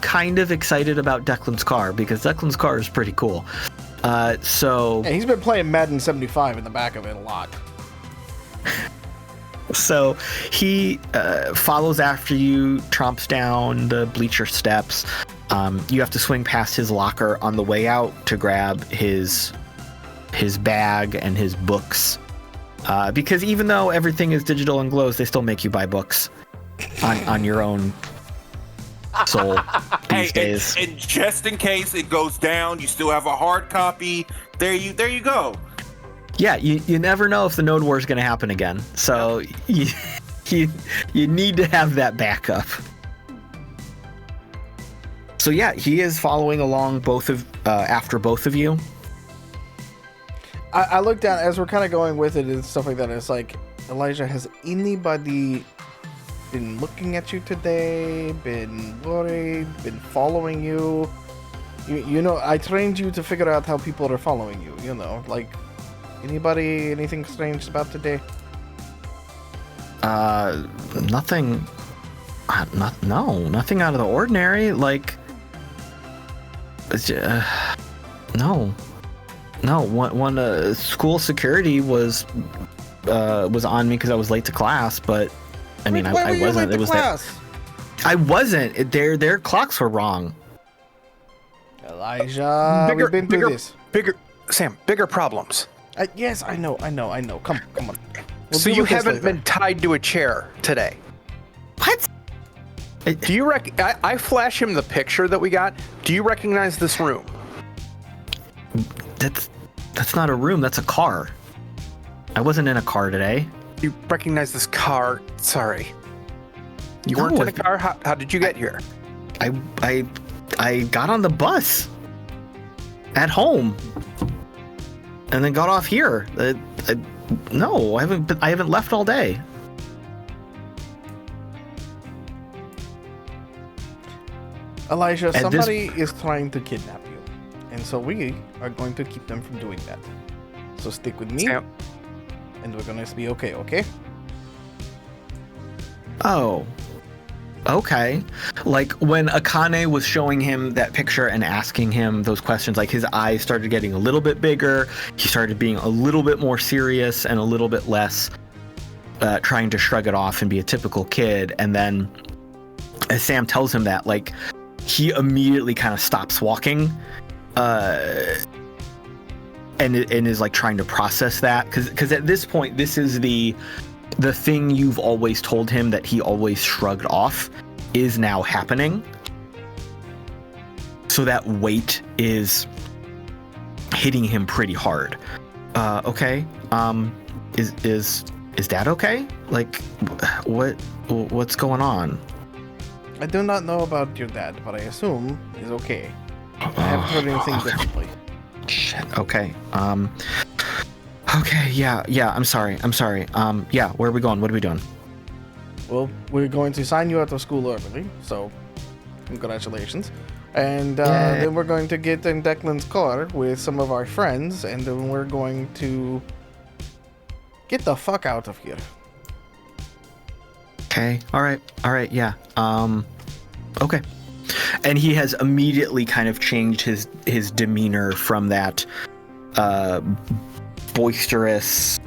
kind of excited about Declan's car, because Declan's car is pretty cool. So yeah, he's been playing Madden 75 in the back of it a lot. So he follows after you, tromps down the bleacher steps. You have to swing past his locker on the way out to grab his bag and his books. Because even though everything is digital and glows, they still make you buy books on your own soul these days. And just in case it goes down, you still have a hard copy. There you go. Yeah, you never know if the Node War is going to happen again. So you need to have that backup. So yeah, he is following along after both of you. I look down as we're kind of going with it and stuff like that. It's like, Elijah, has anybody been looking at you today? Been worried? Been following you? You know, I trained you to figure out how people are following you. You know, like, anything strange about today? Nothing. Nothing out of the ordinary. Like, no. One school security was on me because I was late to class, but I mean, I wasn't. It was that I wasn't. Their clocks were wrong. Elijah, we've been through this. Bigger problems. Yes, I know. Come on. So you haven't been tied to a chair today? What? Do you I flash him the picture that we got. Do you recognize this room? That's not a room. That's a car. I wasn't in a car today. You recognize this car? Sorry. You weren't in a car? How did you get here? I got on the bus at home and then got off here. No, I haven't left all day. Elijah, somebody is trying to kidnap you, and so we are going to keep them from doing that. So stick with me, and we're gonna be okay? Oh, okay. Like when Akane was showing him that picture and asking him those questions, like his eyes started getting a little bit bigger. He started being a little bit more serious and a little bit less trying to shrug it off and be a typical kid. And then as Sam tells him that, like, he immediately kind of stops walking and is like trying to process that. Because at this point, this is the thing you've always told him that he always shrugged off is now happening. So that weight is hitting him pretty hard. Okay. Is that okay? Like, what's going on? I do not know about your dad, but I assume he's okay. I haven't heard anything differently. Shit. Okay. Okay. Yeah. I'm sorry. Yeah. Where are we going? What are we doing? Well, we're going to sign you out of school early, so congratulations. And then we're going to get in Declan's car with some of our friends, and then we're going to get the fuck out of here. Okay. All right. Yeah. Okay. And he has immediately kind of changed his demeanor from that boisterous,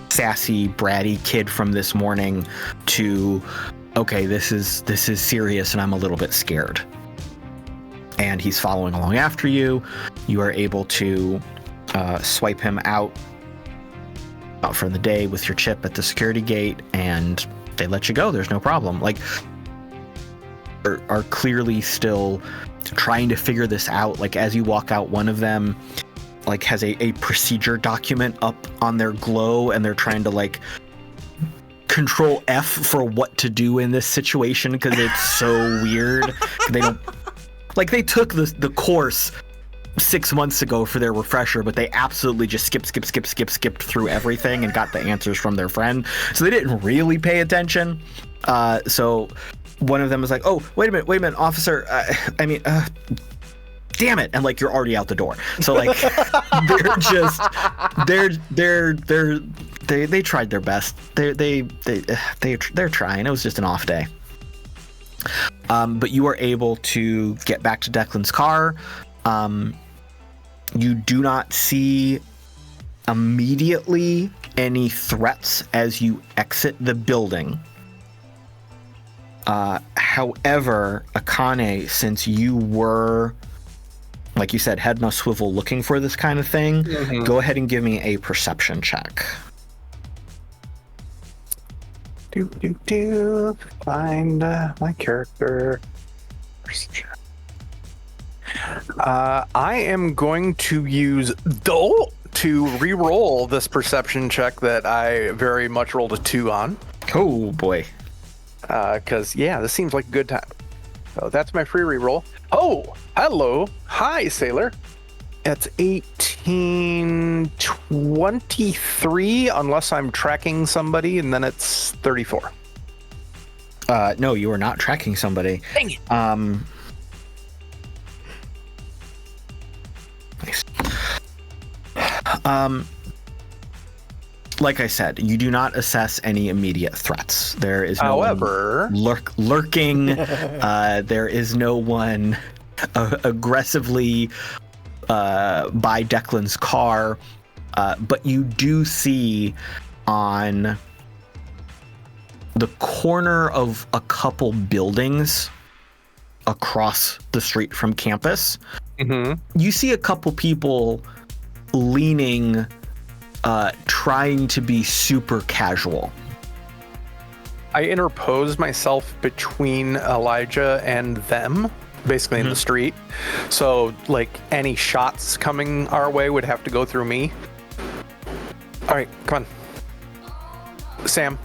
sassy, bratty kid from this morning to, okay, this is serious and I'm a little bit scared. And he's following along after you. You are able to swipe him out out for the day with your chip at the security gate, and they let you go. There's no problem. Like, are clearly still trying to figure this out. Like, as you walk out, one of them like has a procedure document up on their glow, and they're trying to like control F for what to do in this situation because it's so weird. They don't like, they took the course 6 months ago for their refresher, but they absolutely just skipped through everything and got the answers from their friend. So they didn't really pay attention. So one of them was like, "Oh, wait a minute, officer. Damn it!" And like, you're already out the door. So like, they tried their best. They're trying. It was just an off day. But you are able to get back to Declan's car. You do not see immediately any threats as you exit the building. However, Akane, since you were, like you said, head on a swivel looking for this kind of thing, go ahead and give me a perception check. Find my character. I am going to use Dull to re-roll this perception check that I very much rolled a 2 on. Oh boy. Because, yeah, this seems like a good time. So that's my free re-roll. Oh, hello. Hi, Sailor. It's 1823, unless I'm tracking somebody, and then it's 34. No, you are not tracking somebody. Dang it. Nice. Like I said, you do not assess any immediate threats. There is no However, one lurking. There is no one aggressively by Declan's car. But you do see on the corner of a couple buildings across the street from campus, you see a couple people leaning, trying to be super casual. I interpose myself between Elijah and them, basically in the street. So, like, any shots coming our way would have to go through me. All right, come on. Sam,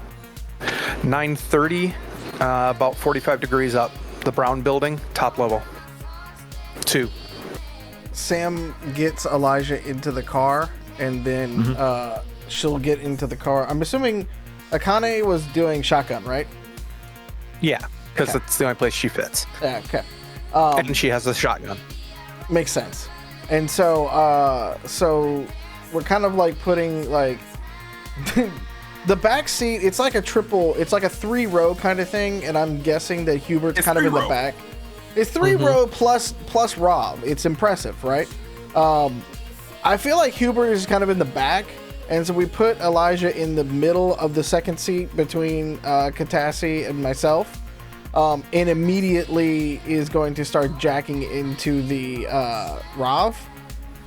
9:30, about 45 degrees up. The brown building, top level. 2. Sam gets Elijah into the car, and then she'll get into the car. I'm assuming Akane was doing shotgun, right? Yeah, because it's the only place she fits. Yeah, okay. And she has a shotgun. Makes sense. And so we're kind of like putting like the back seat. It's like a 3-row kind of thing, and I'm guessing that Hubert's kind of in the back. It's 3-row plus Rob. It's impressive, right? I feel like Hubert is kind of in the back, and so we put Elijah in the middle of the second seat between Catassie and myself, and immediately is going to start jacking into the Rav.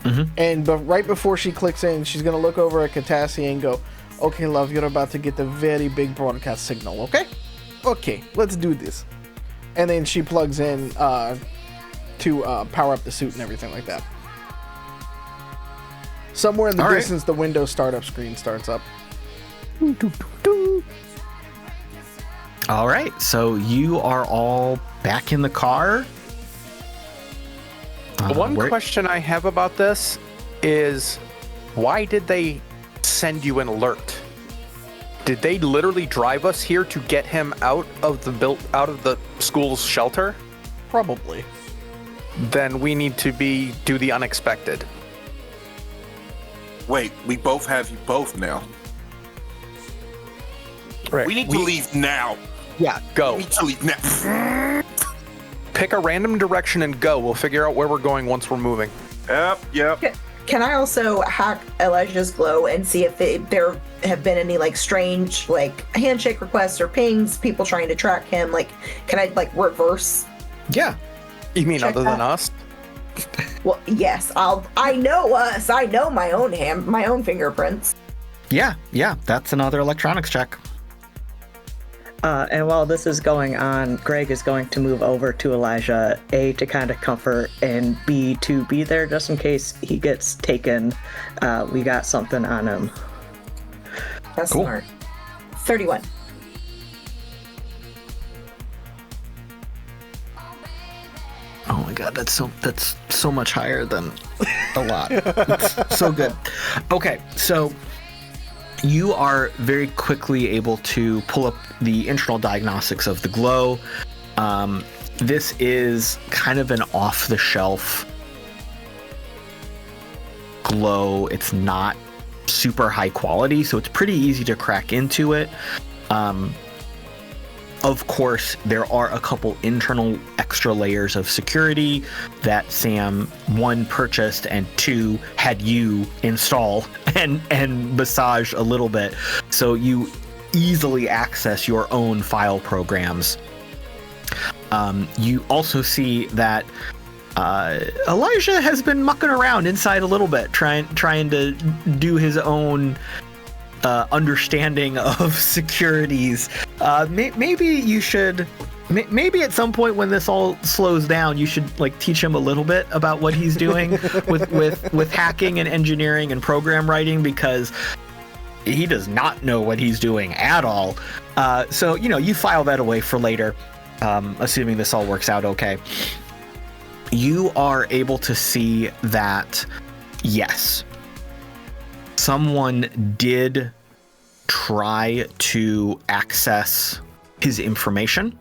But right before she clicks in, she's going to look over at Catassie and go, "Okay, love, you're about to get the very big broadcast signal, okay? Okay, let's do this." And then she plugs in to power up the suit and everything like that. Somewhere in the distance, the Windows startup screen starts up. All right, so you are all back in the car. One question I have about this is, why did they send you an alert? Did they literally drive us here to get him out of the school's shelter? Probably. Then we need to do the unexpected. Wait, we both have you both now. Right. We need to leave now. Yeah, go. We need to leave now. Pick a random direction and go. We'll figure out where we're going once we're moving. Yep. Can I also hack Elijah's glow and see if there have been any like strange like handshake requests or pings, people trying to track him? Like, can I like reverse? Yeah. You mean Check other than that. us? Well, yes. I know us. I know my own fingerprints. Yeah, that's another electronics check. And while this is going on, Greg is going to move over to Elijah, A, to kind of comfort, and B, to be there just in case he gets taken. We got something on him. That's Cool. smart. 31. Oh my god, that's so much higher than a lot. It's so good. Okay, so you are very quickly able to pull up the internal diagnostics of the glow. This is kind of an off-the-shelf glow. It's not super high quality, so it's pretty easy to crack into it. Of course, there are a couple internal extra layers of security that Sam, 1, purchased, and 2, had you install and massage a little bit, so you easily access your own file programs. You also see that Elijah has been mucking around inside a little bit, trying to do his own understanding of securities. Maybe you should, maybe at some point when this all slows down, you should like teach him a little bit about what he's doing with hacking and engineering and program writing, because he does not know what he's doing at all. So you file that away for later, assuming this all works out okay. You are able to see that, yes, someone did try to access his information.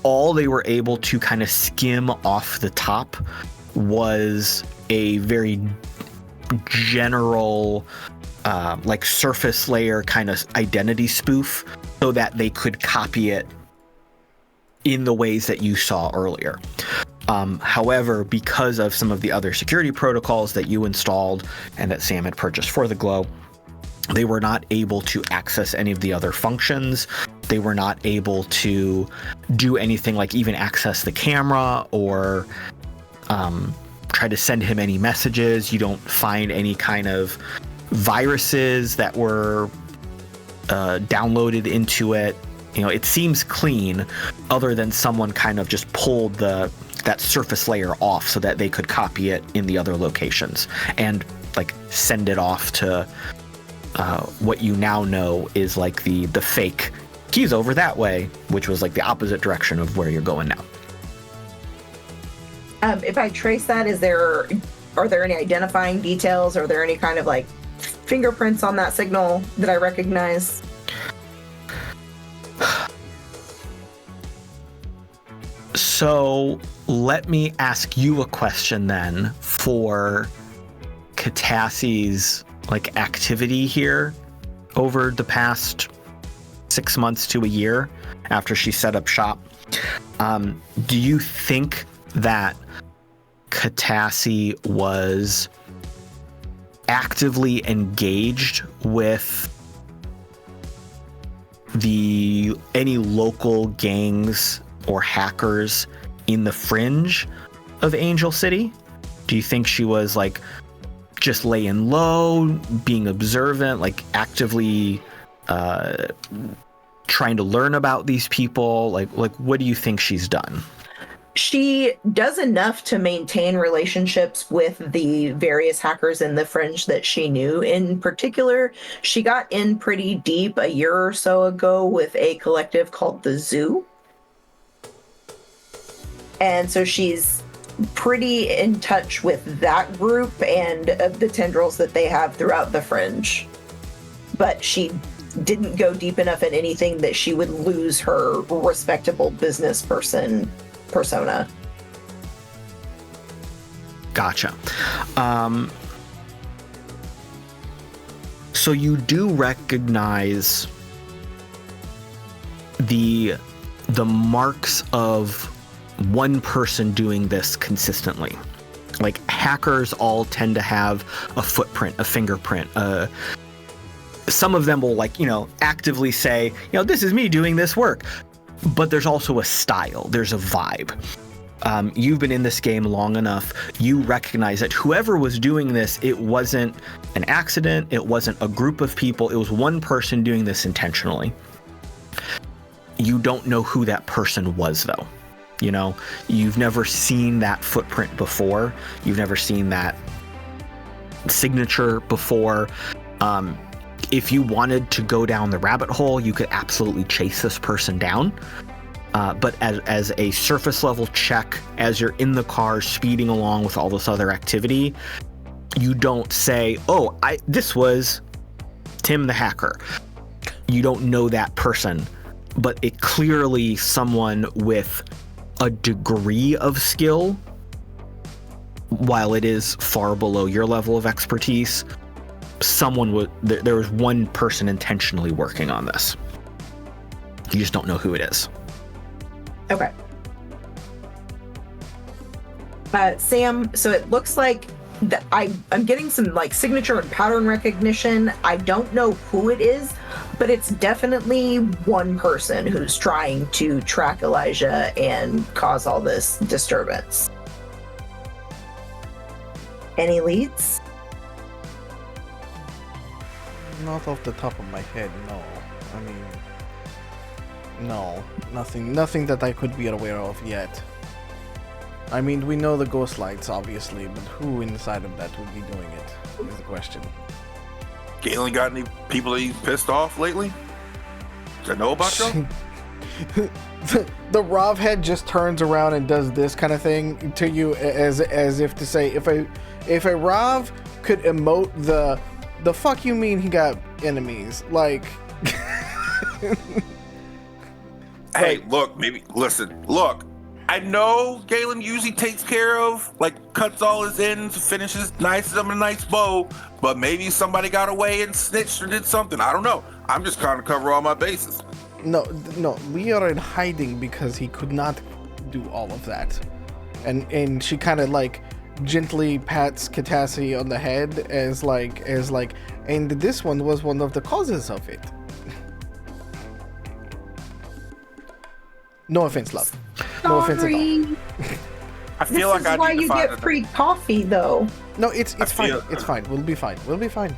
All they were able to kind of skim off the top was a very general, like surface layer kind of identity spoof, so that they could copy it in the ways that you saw earlier. However, because of some of the other security protocols that you installed and that Sam had purchased for the Glow, they were not able to access any of the other functions. They were not able to do anything like even access the camera or try to send him any messages. You don't find any kind of viruses that were downloaded into it. It seems clean, other than someone kind of just pulled that surface layer off so that they could copy it in the other locations and like send it off to what you now know is like the fake keys over that way, which was like the opposite direction of where you're going now. If I trace that, are there any identifying details? Are there any kind of like fingerprints on that signal that I recognize? So let me ask you a question then for Catassie's like activity here over the past 6 months to a year after she set up shop. Do you think that Catassie was actively engaged with any local gangs or hackers in the fringe of Angel City? Do you think she was like just laying low, being observant, like actively trying to learn about these people? Like what do you think she's done? She does enough to maintain relationships with the various hackers in the fringe that she knew. In particular, she got in pretty deep a year or so ago with a collective called the Zoo. And so she's pretty in touch with that group and the tendrils that they have throughout the fringe. But she didn't go deep enough in anything that she would lose her respectable business person persona. Gotcha. So you do recognize the marks of one person doing this consistently. Like hackers all tend to have a footprint, a fingerprint. Some of them will actively say, this is me doing this work. But there's also a style, there's a vibe. you've been in this game long enough, you recognize that whoever was doing this, it wasn't an accident, it wasn't a group of people, it was one person doing this intentionally. You don't know who that person was, though. You know, you've never seen that footprint before. You've never seen that signature before. If you wanted to go down the rabbit hole, you could absolutely chase this person down. But as a surface level check, as you're in the car speeding along with all this other activity, you don't say, oh, this was Tim the hacker. You don't know that person, but it clearly someone with a degree of skill, while it is far below your level of expertise. There was one person intentionally working on this. You just don't know who it is. Okay. Sam, so it looks like I'm getting some like signature and pattern recognition. I don't know who it is, but it's definitely one person who's trying to track Elijah and cause all this disturbance. Any leads? Not off the top of my head, no. I mean, no, nothing that I could be aware of yet. I mean, we know the ghost lights, obviously, but who inside of that would be doing it is the question. Galen got any people that he's pissed off lately? Does I know about you? The Rav head just turns around and does this kind of thing to you, as if to say, if a Rav could emote the fuck you mean he got enemies, like. Hey, look, look. I know Galen usually takes care of, like, cuts all his ends, finishes nice them in a nice bow, but maybe somebody got away and snitched or did something. I don't know. I'm just trying to cover all my bases. No, we are in hiding because he could not do all of that. And she kind of like gently pats Catassie on the head as like, and this one was one of the causes of it. No offense, love. No offense at all. I feel like I need to find This is why you get free coffee, though. No, it's fine. It's fine. We'll be fine.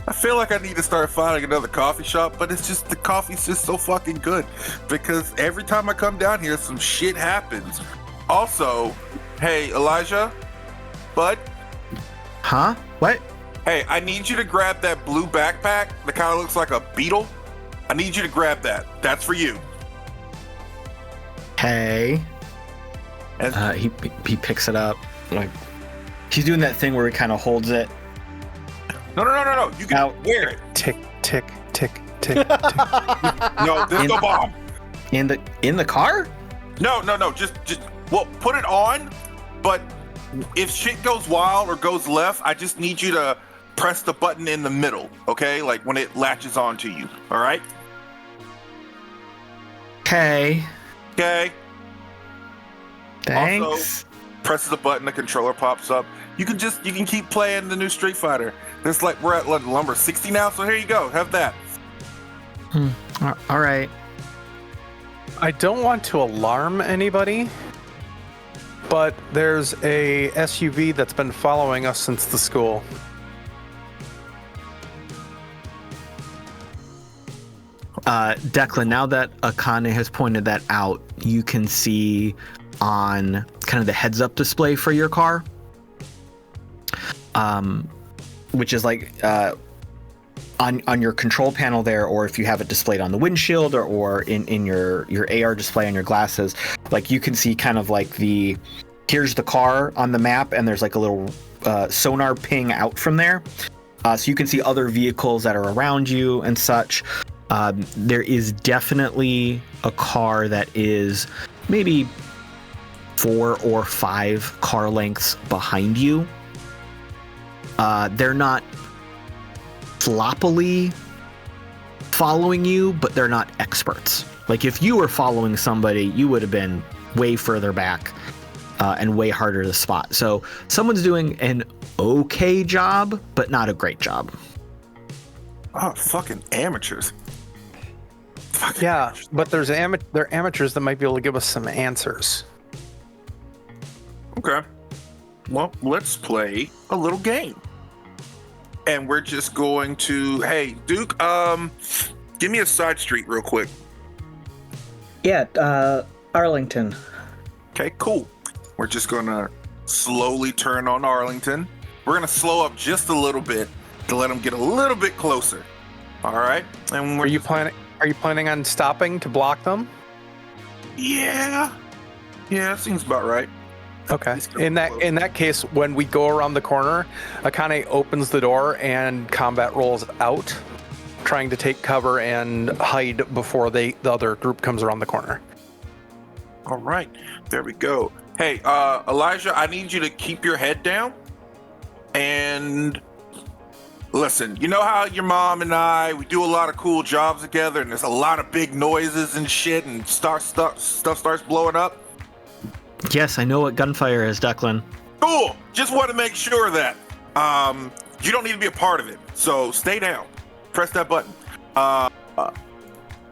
I feel like I need to start finding another coffee shop, but it's just the coffee's just so fucking good because every time I come down here, some shit happens. Also, hey, Elijah, bud. Huh? What? Hey, I need you to grab that blue backpack that kind of looks like a beetle. I need you to grab that. That's for you. Hey. He picks it up. Like, he's doing that thing where he kind of holds it. No. You can wear it. Tick, tick, tick, tick, tick. No, there's no bomb. In the car? No. Just well, put it on. But if shit goes wild or goes left, I just need you to press the button in the middle. Okay, like when it latches onto you. All right. Okay. Thanks. Also, presses the button, the controller pops up. You can keep playing the new Street Fighter. There's like we're at number 60 now, so here you go. Have that. All right. I don't want to alarm anybody, but there's a SUV that's been following us since the school. Declan, now that Akane has pointed that out, you can see on kind of the heads-up display for your car, which is like on your control panel there, or if you have it displayed on the windshield or in your AR display on your glasses, like you can see kind of like here's the car on the map, and there's like a little sonar ping out from there, so you can see other vehicles that are around you and such. There is definitely a car that is maybe 4 or 5 car lengths behind you. They're not floppily following you, but they're not experts. Like if you were following somebody, you would have been way further back and way harder to spot. So someone's doing an okay job, but not a great job. Oh, fucking amateurs. Yeah, but they're amateurs that might be able to give us some answers. Okay. Well, let's play a little game. And we're just going to, hey, Duke, give me a side street real quick. Yeah, Arlington. Okay, cool. We're just gonna slowly turn on Arlington. We're gonna slow up just a little bit to let them get a little bit closer. All right. And Are you planning on stopping to block them? Yeah, that seems about right. Okay. In that case, when we go around the corner, Akane opens the door and combat rolls out, trying to take cover and hide before the other group comes around the corner. All right, there we go. Hey, Elijah, I need you to keep your head down and listen. You know how your mom and we do a lot of cool jobs together, and there's a lot of big noises and shit, and stuff starts blowing up. Yes, I know what gunfire is, Declan. Cool. Just want to make sure that you don't need to be a part of it. So stay down. Press that button.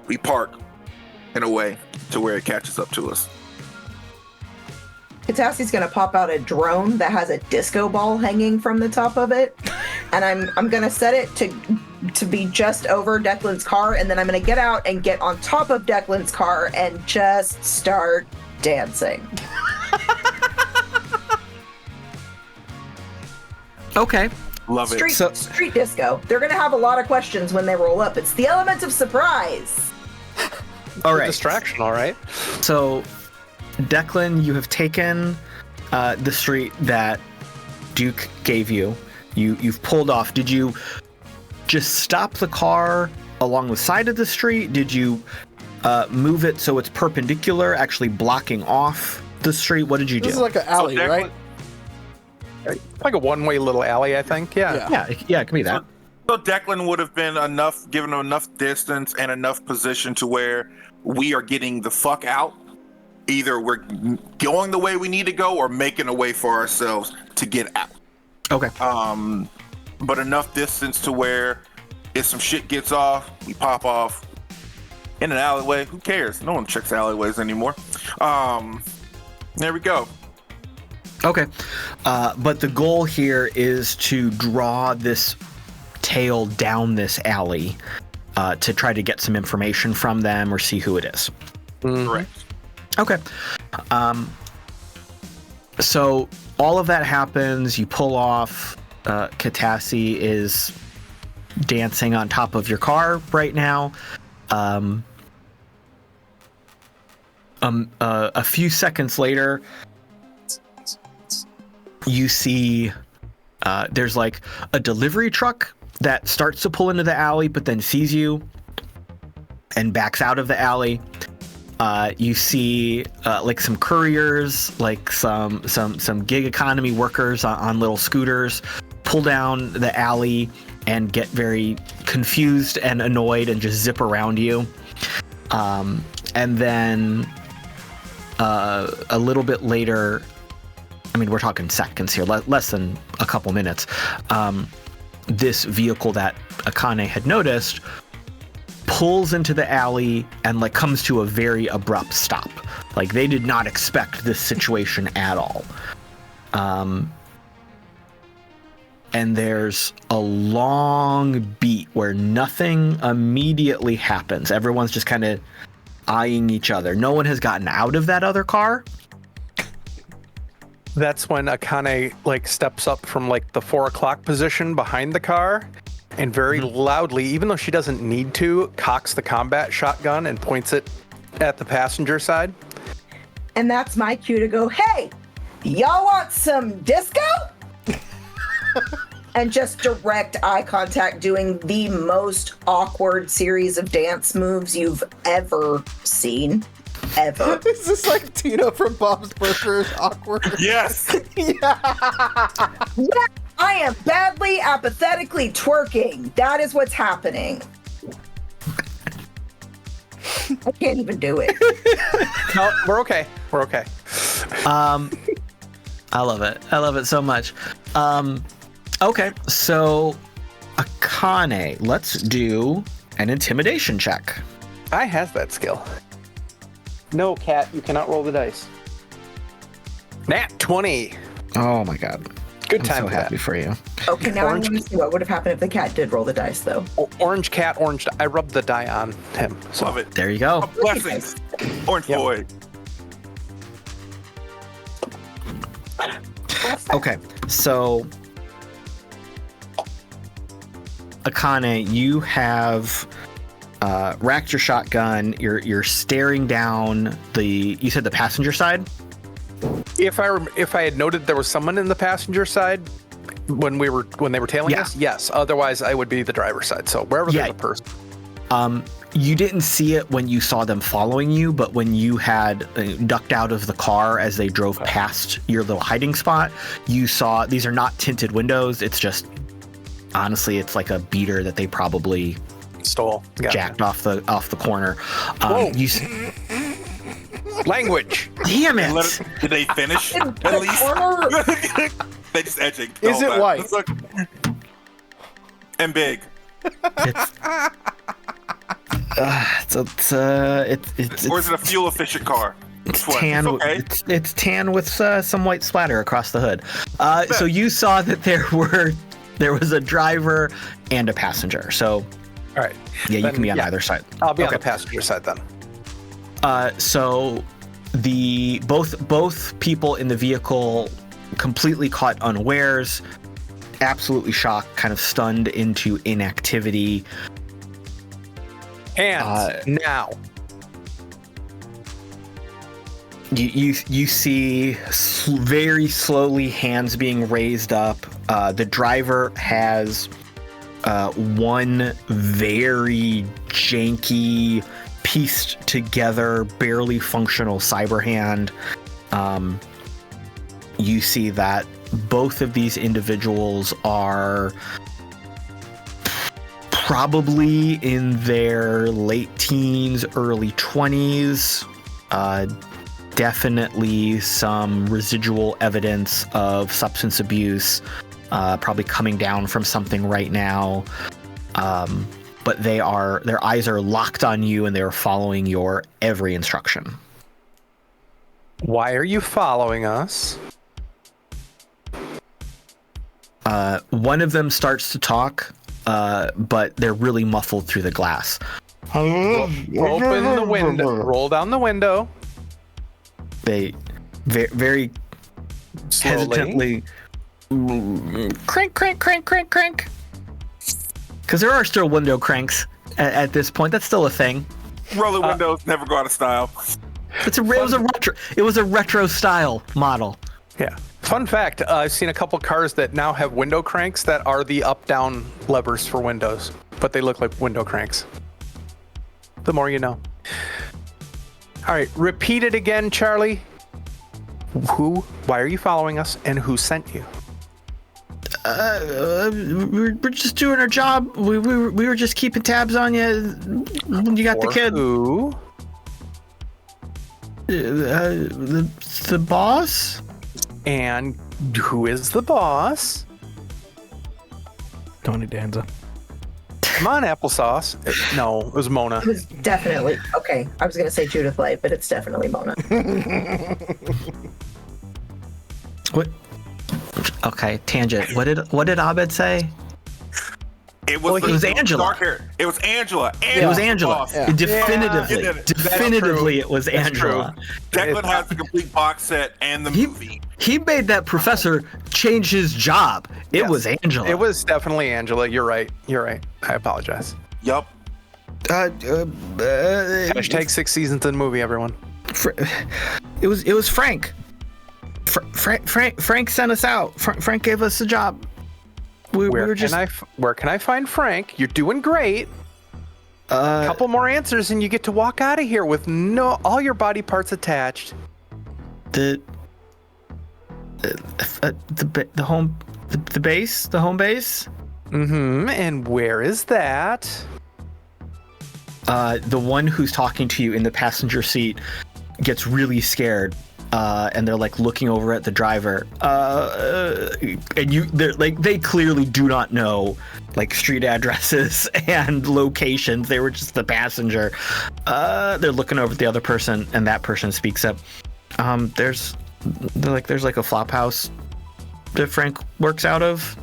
We park in a way to where it catches up to us. Catassie's gonna pop out a drone that has a disco ball hanging from the top of it, and I'm gonna set it to be just over Declan's car, and then I'm gonna get out and get on top of Declan's car and just start dancing. Okay. Love it. Street disco. They're gonna have a lot of questions when they roll up. It's the element of surprise. All right. Distraction, all right. So, Declan, you have taken the street that Duke gave you. You've pulled off. Did you just stop the car along the side of the street? Did you move it so it's perpendicular, actually blocking off the street? What did you do? This is like an alley, Declan, right? Like a one-way little alley, I think. Yeah. Yeah, it can be that. So Declan would have been given enough distance and enough position to where we are getting the fuck out. Either we're going the way we need to go or making a way for ourselves to get out. Okay. But enough distance to where if some shit gets off, we pop off in an alleyway. Who cares? No one checks alleyways anymore. There we go. Okay. But the goal here is to draw this tail down this alley to try to get some information from them or see who it is. Correct. Okay. So all of that happens. You pull off. Catassie is dancing on top of your car right now. A few seconds later, you see there's like a delivery truck that starts to pull into the alley, but then sees you and backs out of the alley. You see like some couriers, like some gig economy workers on little scooters pull down the alley and get very confused and annoyed and just zip around you. And then a little bit later, I mean, we're talking seconds here, less than a couple minutes, this vehicle that Akane had noticed pulls into the alley and like comes to a very abrupt stop. Like they did not expect this situation at all. And there's a long beat where nothing immediately happens. Everyone's just kind of eyeing each other. No one has gotten out of that other car. That's when Akane like steps up from like the 4 o'clock position behind the car and very loudly, even though she doesn't need to, cocks the combat shotgun and points it at the passenger side. And that's my cue to go, hey, y'all want some disco? And just direct eye contact, doing the most awkward series of dance moves you've ever seen. Ever. Is this like Tina from Bob's Burgers? Awkward. Yes. Yeah, I am badly, apathetically twerking. That is what's happening. I can't even do it. No, we're okay. We're okay. I love it. I love it so much. Okay, so Akane, let's do an intimidation check. I has that skill. No, Cat, you cannot roll the dice. Nat 20. Oh my god. Good I'm time so for that. happy for you. Okay, now Orange- I'm going to see what would have happened if the cat did roll the dice, though. Orange cat, orange. I rubbed the die on him. So. Love it. There you go. Blessings. Orange Yep. boy. Okay, so Akane, you have racked your shotgun. You're staring down you said the passenger side? If I had noted there was someone in the passenger side when they were tailing Yeah. us, yes. Otherwise, I would be the driver's side. So wherever Yeah. there's a person. You didn't see it when you saw them following you, but when you had ducked out of the car as they drove past your little hiding spot, you saw these are not tinted windows. It's just, honestly, it's like a beater that they probably Stole. Gotcha. jacked off the corner. Whoa. Language. Damn it! Did they finish at least? They just edging. Is it white? And big. It's Or is it a fuel efficient car? It's What? tan. It's okay. It's tan with some white splatter across the hood. So you saw that there was a driver and a passenger. So All right. yeah, you Then, can be on yeah. either side. I'll be on Okay. the passenger side then. So both people in the vehicle completely caught unawares, absolutely shocked, kind of stunned into inactivity. And now. You see very slowly hands being raised up. The driver has one very janky, pieced together, barely functional cyber hand. You see that both of these individuals are probably in their late teens, early 20s. Definitely some residual evidence of substance abuse, probably coming down from something right now. But their eyes are locked on you and they're following your every instruction. Why are you following us? One of them starts to talk, but they're really muffled through the glass. Open the window. Roll down the window. They very Slowly. hesitantly crank. Because there are still window cranks at this point. That's still a thing. Roller windows never go out of style. It was a retro style model. Yeah. Fun fact, I've seen a couple cars that now have window cranks that are the up-down levers for windows, but they look like window cranks. The more you know. All right, repeat it again, Charlie. Why are you following us, and who sent you? We're just doing our job. We were just keeping tabs on you. You got the Or kid. Who? The boss? And who is the boss? Tony Danza. Come on, applesauce. No, it was Mona. It was definitely okay. I was gonna say Judith Light, but it's definitely Mona. What? Okay, tangent. What did Abed say? It was, it was Angela. Dark hair. It was Angela. It was Angela. Boss. Yeah. Definitively, Yeah. definitively, it was That's Angela. Declan has the complete box set and the movie. He made that professor change his job. It Yes. was Angela. It was definitely Angela. You're right. I apologize. Yup. Hashtag 6 seasons in the movie, everyone. It was Frank. Frank sent us out. Frank gave us a job. We Where were just. can I find Frank? You're doing great. A couple more answers and you get to walk out of here with all your body parts attached. The home base. Mm-hmm. And where is that? The one who's talking to you in the passenger seat gets really scared. And they're like looking over at the driver, and they clearly do not know like street addresses and locations. They were just the passenger. They're looking over at the other person, and that person speaks up. There's there's like a flop house that Frank works out of.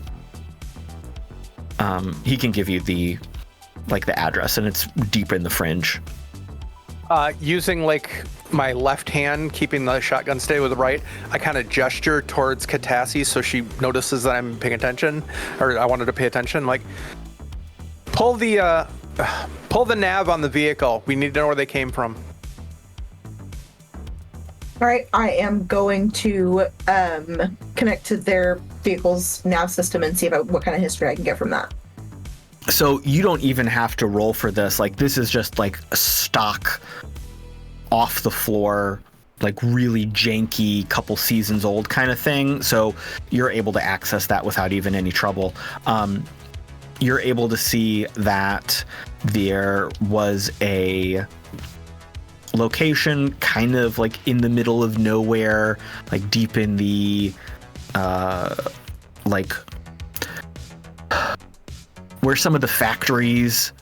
He can give you the address, and it's deep in the fringe. Using like my left hand, keeping the shotgun steady with the right, I kind of gesture towards Catassie so she notices that I'm paying attention, or I wanted to pay attention. Like, pull the nav on the vehicle. We need to know where they came from. All right, I am going to connect to their vehicle's nav system and see what kind of history I can get from that. So you don't even have to roll for this. Like, this is just like a stock, off the floor, like really janky, couple seasons old kind of thing. So you're able to access that without even any trouble. You're able to see that there was a location kind of like in the middle of nowhere, like deep in the like where some of the factories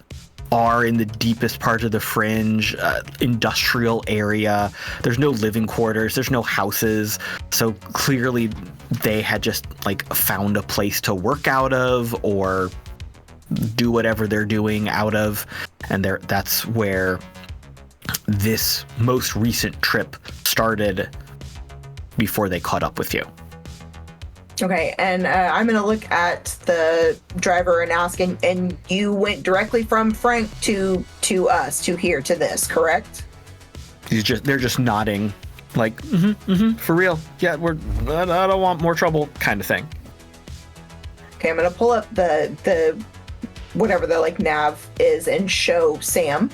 are, in the deepest part of the fringe, industrial area. There's no living quarters, there's no houses, so clearly they had just like found a place to work out of or do whatever they're doing out of, and that's where this most recent trip started before they caught up with you. Okay, and I'm going to look at the driver and ask, and you went directly from Frank to us, to here, to this, correct? They're just nodding, like, for real. Yeah, I don't want more trouble, kind of thing. Okay, I'm going to pull up the whatever the like nav is and show Sam.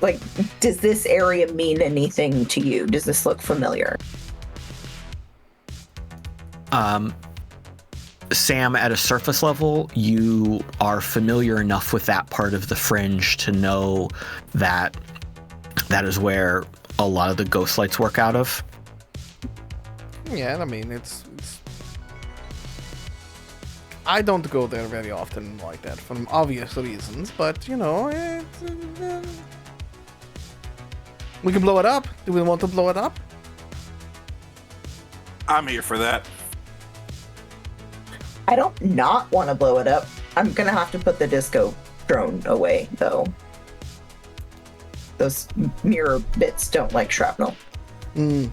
Like, does this area mean anything to you? Does this look familiar? Sam, at a surface level, you are familiar enough with that part of the fringe to know that that is where a lot of the ghost lights work out of. Yeah, I mean, it's I don't go there very often like that for obvious reasons, but you know, we can blow it up. Do we want to blow it up? I'm here for that. I don't not want to blow it up. I'm going to have to put the disco drone away, though. Those mirror bits don't like shrapnel. You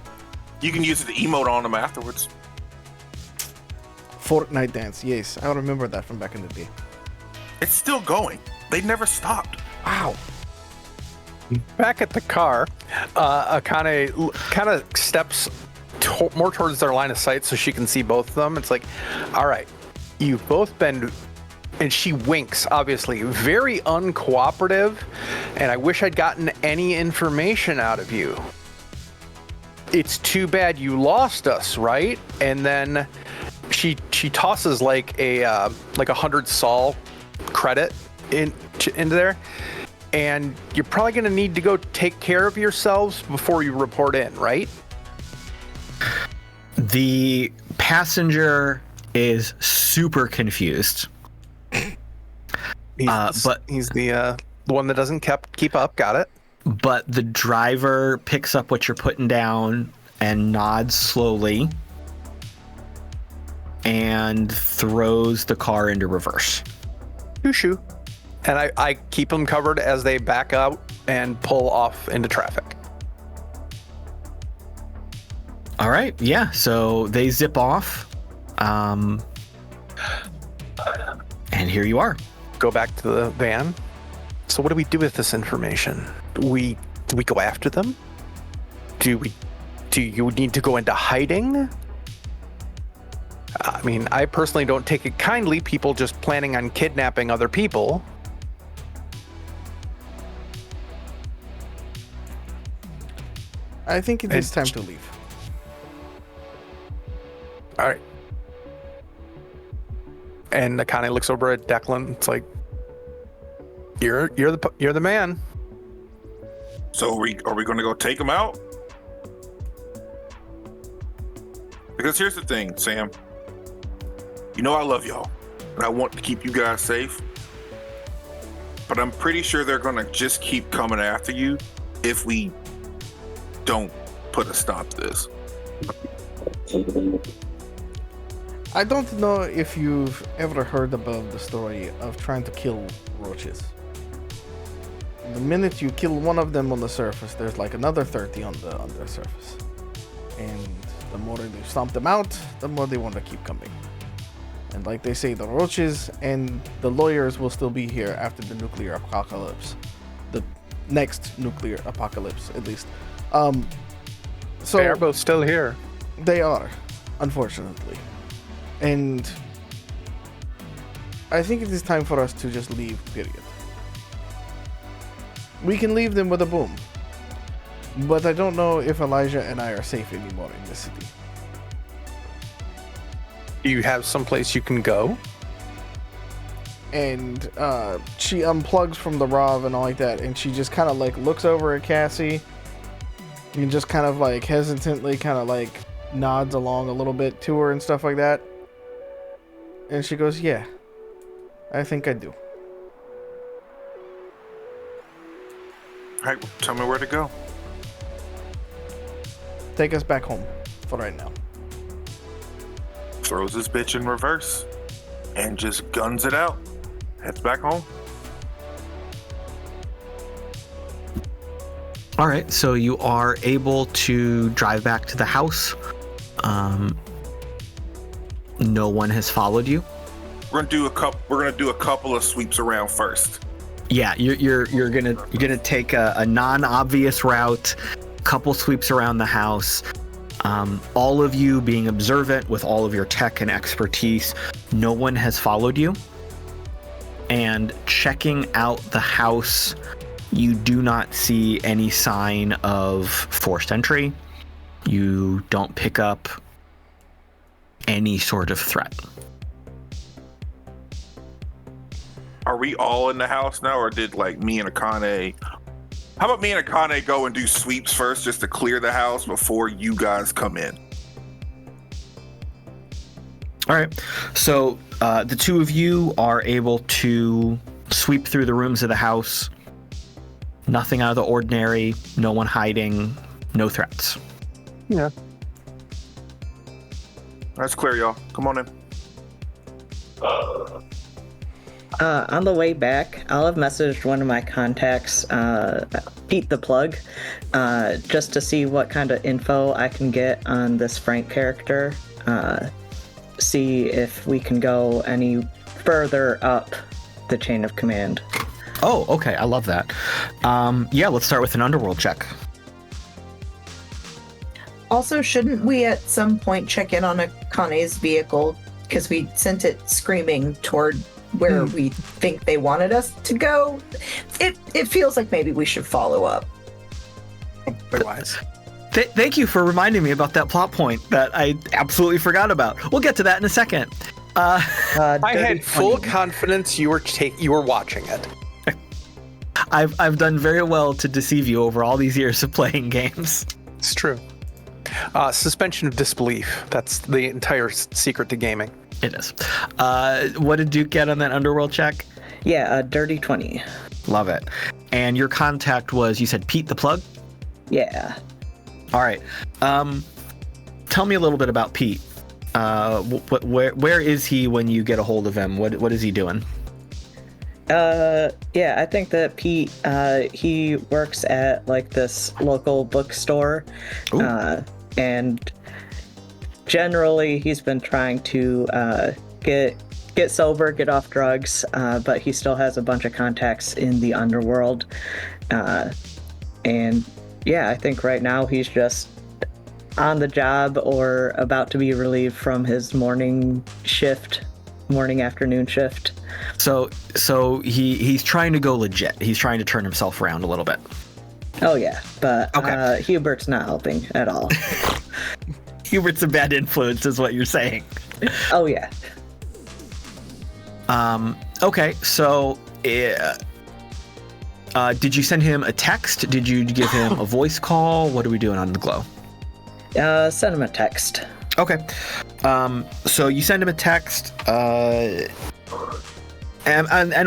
can use the emote on them afterwards. Fortnite dance, yes. I remember that from back in the day. It's still going. They never stopped. Wow. Back at the car, Akane kind of steps more towards their line of sight so she can see both of them. It's like, all right, you've both been, and she winks, obviously, very uncooperative, and I wish I'd gotten any information out of you. It's too bad you lost us, right? And then she tosses like a 100 sol credit into there. And you're probably going to need to go take care of yourselves before you report in, right? The passenger is super confused. He's the one that doesn't keep up. Got it. But the driver picks up what you're putting down and nods slowly and throws the car into reverse. Shoo. And I keep them covered as they back out and pull off into traffic. All right, yeah, so they zip off. And here you are. Go back to the van. So what do we do with this information? Do we go after them? Do you need to go into hiding? I mean, I personally don't take it kindly, people just planning on kidnapping other people. I think it is time to leave. All right. And Akane looks over at Declan. It's like, you're the man. So are we going to go take him out? Because here's the thing, Sam. You know I love y'all, and I want to keep you guys safe. But I'm pretty sure they're going to just keep coming after you if we don't put a stop to this. I don't know if you've ever heard about the story of trying to kill roaches. The minute you kill one of them on the surface, there's like another 30 on the surface. And the more you stomp them out, the more they want to keep coming. And like they say, the roaches and the lawyers will still be here after the nuclear apocalypse. The next nuclear apocalypse, at least. So They're both still here. They are, unfortunately. And I think it is time for us to just leave, period. We can leave them with a boom. But I don't know if Elijah and I are safe anymore in this city. You have someplace you can go? And she unplugs from the ROV and all like that, and she just kind of like looks over at Cassie and just kind of like hesitantly kind of like nods along a little bit to her and stuff like that. And she goes, yeah, I think I do. All right, tell me where to go. Take us back home for right now. Throws this bitch in reverse and just guns it out. Heads back home. All right, so you are able to drive back to the house. No one has followed you. We're gonna do a couple of sweeps around first. Yeah, you're gonna take a non-obvious route, couple sweeps around the house. All of you being observant with all of your tech and expertise. No one has followed you. And checking out the house, you do not see any sign of forced entry. You don't pick up any sort of threat. Are we all in the house now, or did like me and Akane? How about me and Akane go and do sweeps first just to clear the house before you guys come in? All right. So the two of you are able to sweep through the rooms of the house. Nothing out of the ordinary. No one hiding. No threats. Yeah. That's clear, y'all. Come on in. On the way back, I'll have messaged one of my contacts, Pete the Plug, just to see what kind of info I can get on this Frank character. See if we can go any further up the chain of command. Oh, okay. I love that. Yeah, let's start with an underworld check. Also, shouldn't we at some point check in on Akane's vehicle? Because we sent it screaming toward where we think they wanted us to go. It feels like maybe we should follow up. Very wise. Thank you for reminding me about that plot point that I absolutely forgot about. We'll get to that in a second. I had full confidence you were watching it. I've done very well to deceive you over all these years of playing games. It's true. Suspension of disbelief. That's the entire secret to gaming. It is. What did Duke get on that underworld check? Yeah, a dirty 20. Love it. And your contact was, you said Pete the Plug? Yeah. All right. Tell me a little bit about Pete. Where is he when you get a hold of him? What is he doing? Yeah, I think that Pete, he works at like this local bookstore. And generally he's been trying to get sober, get off drugs, but he still has a bunch of contacts in the underworld. And yeah, I think right now he's just on the job or about to be relieved from his morning afternoon shift. So he's trying to go legit. He's trying to turn himself around a little bit. Oh yeah, but okay. Hubert's not helping at all. Hubert's a bad influence is what you're saying. Oh yeah. Okay, so did you send him a text? Did you give him a voice call? What are we doing on the Glow? Send him a text. Okay. So you send him a text, and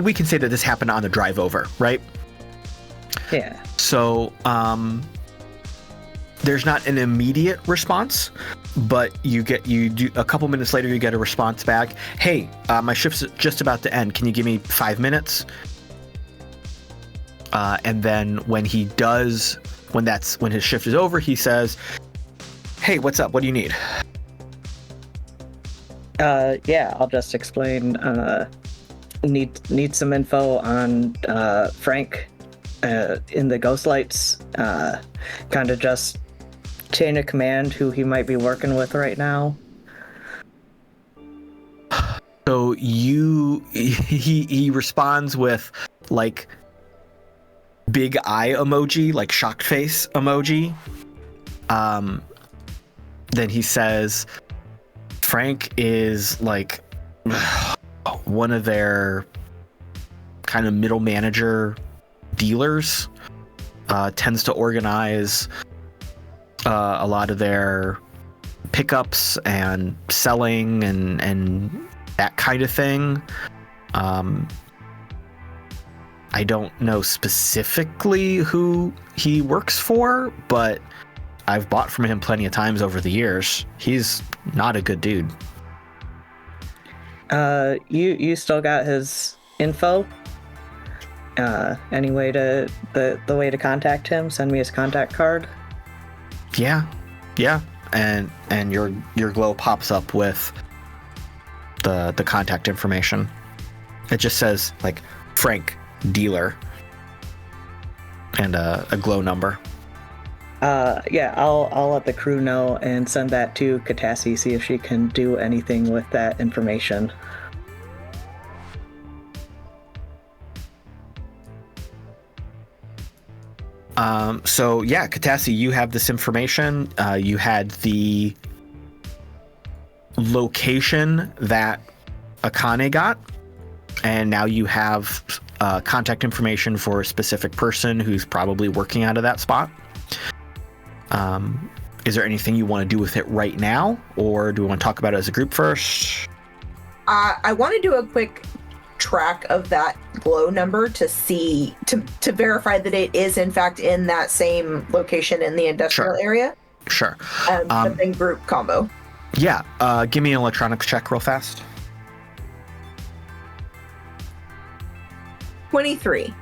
we can say that this happened on the drive over, right? Yeah. So, there's not an immediate response, but you do a couple minutes later, you get a response back. Hey, my shift's just about to end. Can you give me 5 minutes? And then when he does, when his shift is over, he says, hey, what's up? What do you need? Yeah, I'll just explain. Need some info on Frank in the Ghost Lights. Kind of just chain of command who he might be working with right now. So he responds with like big eye emoji, like shocked face emoji. Then he says Frank is like one of their kind of middle manager dealers, tends to organize a lot of their pickups and selling and that kind of thing. I don't know specifically who he works for, but I've bought from him plenty of times over the years. He's not a good dude. You still got his info? Any way to the way to contact him? Send me his contact card. Yeah, and your glow pops up with the contact information. It just says like Frank dealer and a glow number. Yeah, I'll let the crew know and send that to Catassie, see if she can do anything with that information. So yeah, Catassie, you have this information. You had the location that Akane got, and now you have contact information for a specific person who's probably working out of that spot. Is there anything you want to do with it right now, or do we want to talk about it as a group first? I want to do a quick track of that glow number to see to verify that it is in fact in that same location in the industrial area. Sure. The thing group combo. Yeah. Give me an electronics check real fast. 23.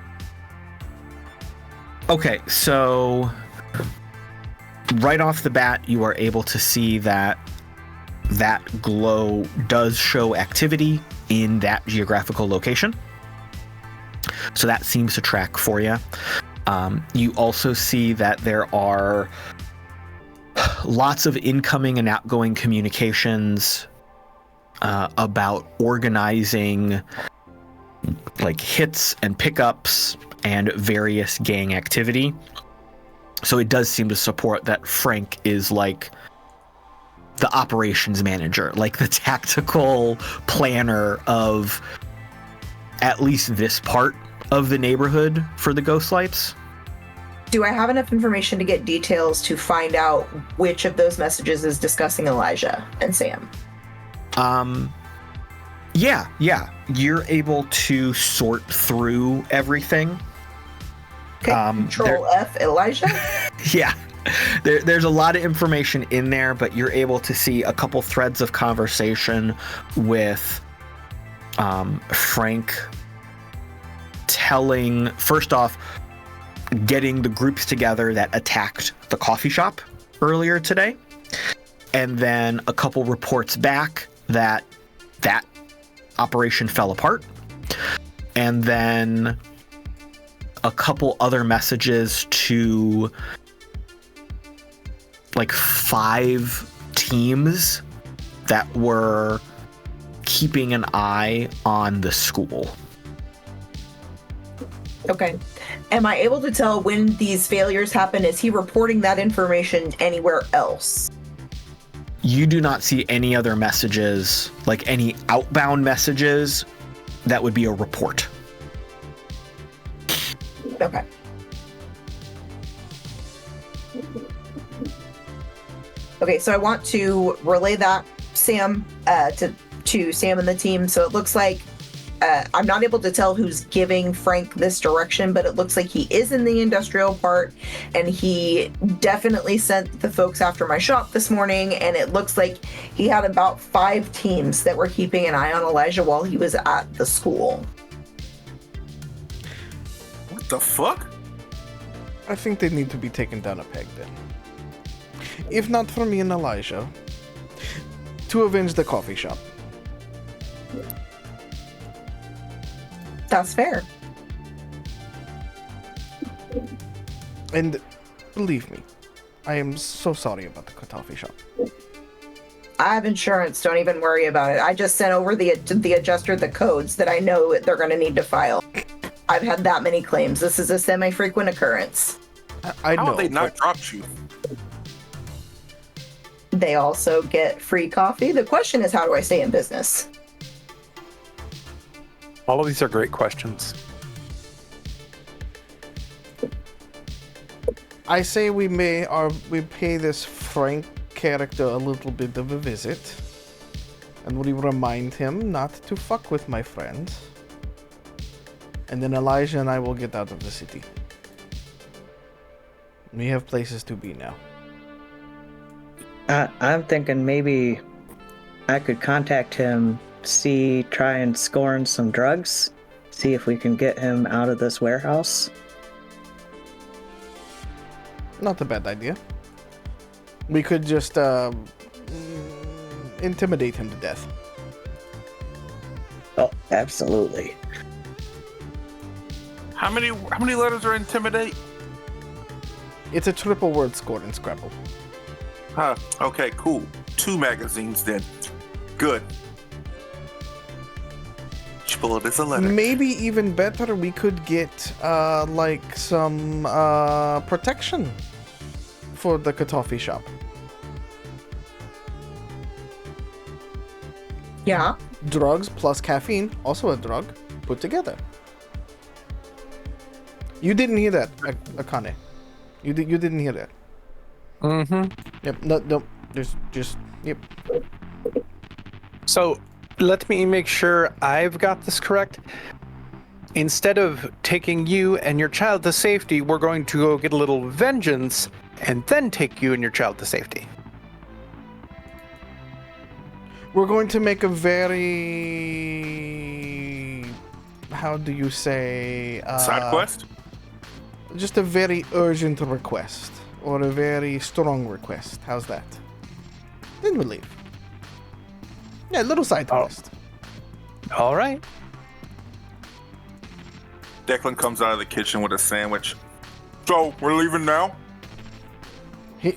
Okay, so right off the bat, you are able to see that glow does show activity in that geographical location. So that seems to track for you. You also see that there are lots of incoming and outgoing communications about organizing like hits and pickups and various gang activity. So it does seem to support that Frank is like the operations manager, like the tactical planner of at least this part of the neighborhood for the Ghost Lights. Do I have enough information to get details to find out which of those messages is discussing Elijah and Sam? Yeah. You're able to sort through everything. Okay, Control F, Elijah? Yeah. There's a lot of information in there, but you're able to see a couple threads of conversation with Frank telling, first off, getting the groups together that attacked the coffee shop earlier today, and then a couple reports back that operation fell apart, and then a couple other messages to like 5 teams that were keeping an eye on the school. Okay. Am I able to tell when these failures happen? Is he reporting that information anywhere else? You do not see any other messages, like any outbound messages that would be a report. Okay. Okay, so I want to relay that, Sam, to Sam and the team. So it looks like I'm not able to tell who's giving Frank this direction, but it looks like he is in the industrial part, and he definitely sent the folks after my shop this morning, and it looks like he had about 5 teams that were keeping an eye on Elijah while he was at the school. What the fuck? I think they need to be taken down a peg then. If not for me and Elijah, to avenge the coffee shop. That's fair. And believe me, I am so sorry about the coffee shop. I have insurance. Don't even worry about it. I just sent over the adjuster the codes that I know they're going to need to file. I've had that many claims. This is a semi-frequent occurrence. I How know. have they not dropped you? They also get free coffee. The question is, how do I stay in business? All of these are great questions. I say we pay this Frank character a little bit of a visit, and we remind him not to fuck with my friends. And then Elijah and I will get out of the city. We have places to be now. I'm thinking maybe I could contact him, try and scorn some drugs, see if we can get him out of this warehouse. Not a bad idea. We could just intimidate him to death. Oh, absolutely. How many letters are intimidate? It's a triple word scored in Scrabble. Huh. Okay, cool. 2 magazines then. Good. Each bullet is a letter. Maybe even better, we could get like some protection for the coffee shop. Yeah. Drugs plus caffeine, also a drug, put together. You didn't hear that, Akane. You didn't hear that. Mm-hmm. Yep. No. There's just yep. So let me make sure I've got this correct. Instead of taking you and your child to safety, we're going to go get a little vengeance and then take you and your child to safety. We're going to make a very, how do you say? Side quest? Just a very urgent request. Or a very strong request. How's that? Then we'll leave. Yeah, little side quest. All right. Declan comes out of the kitchen with a sandwich. So, we're leaving now?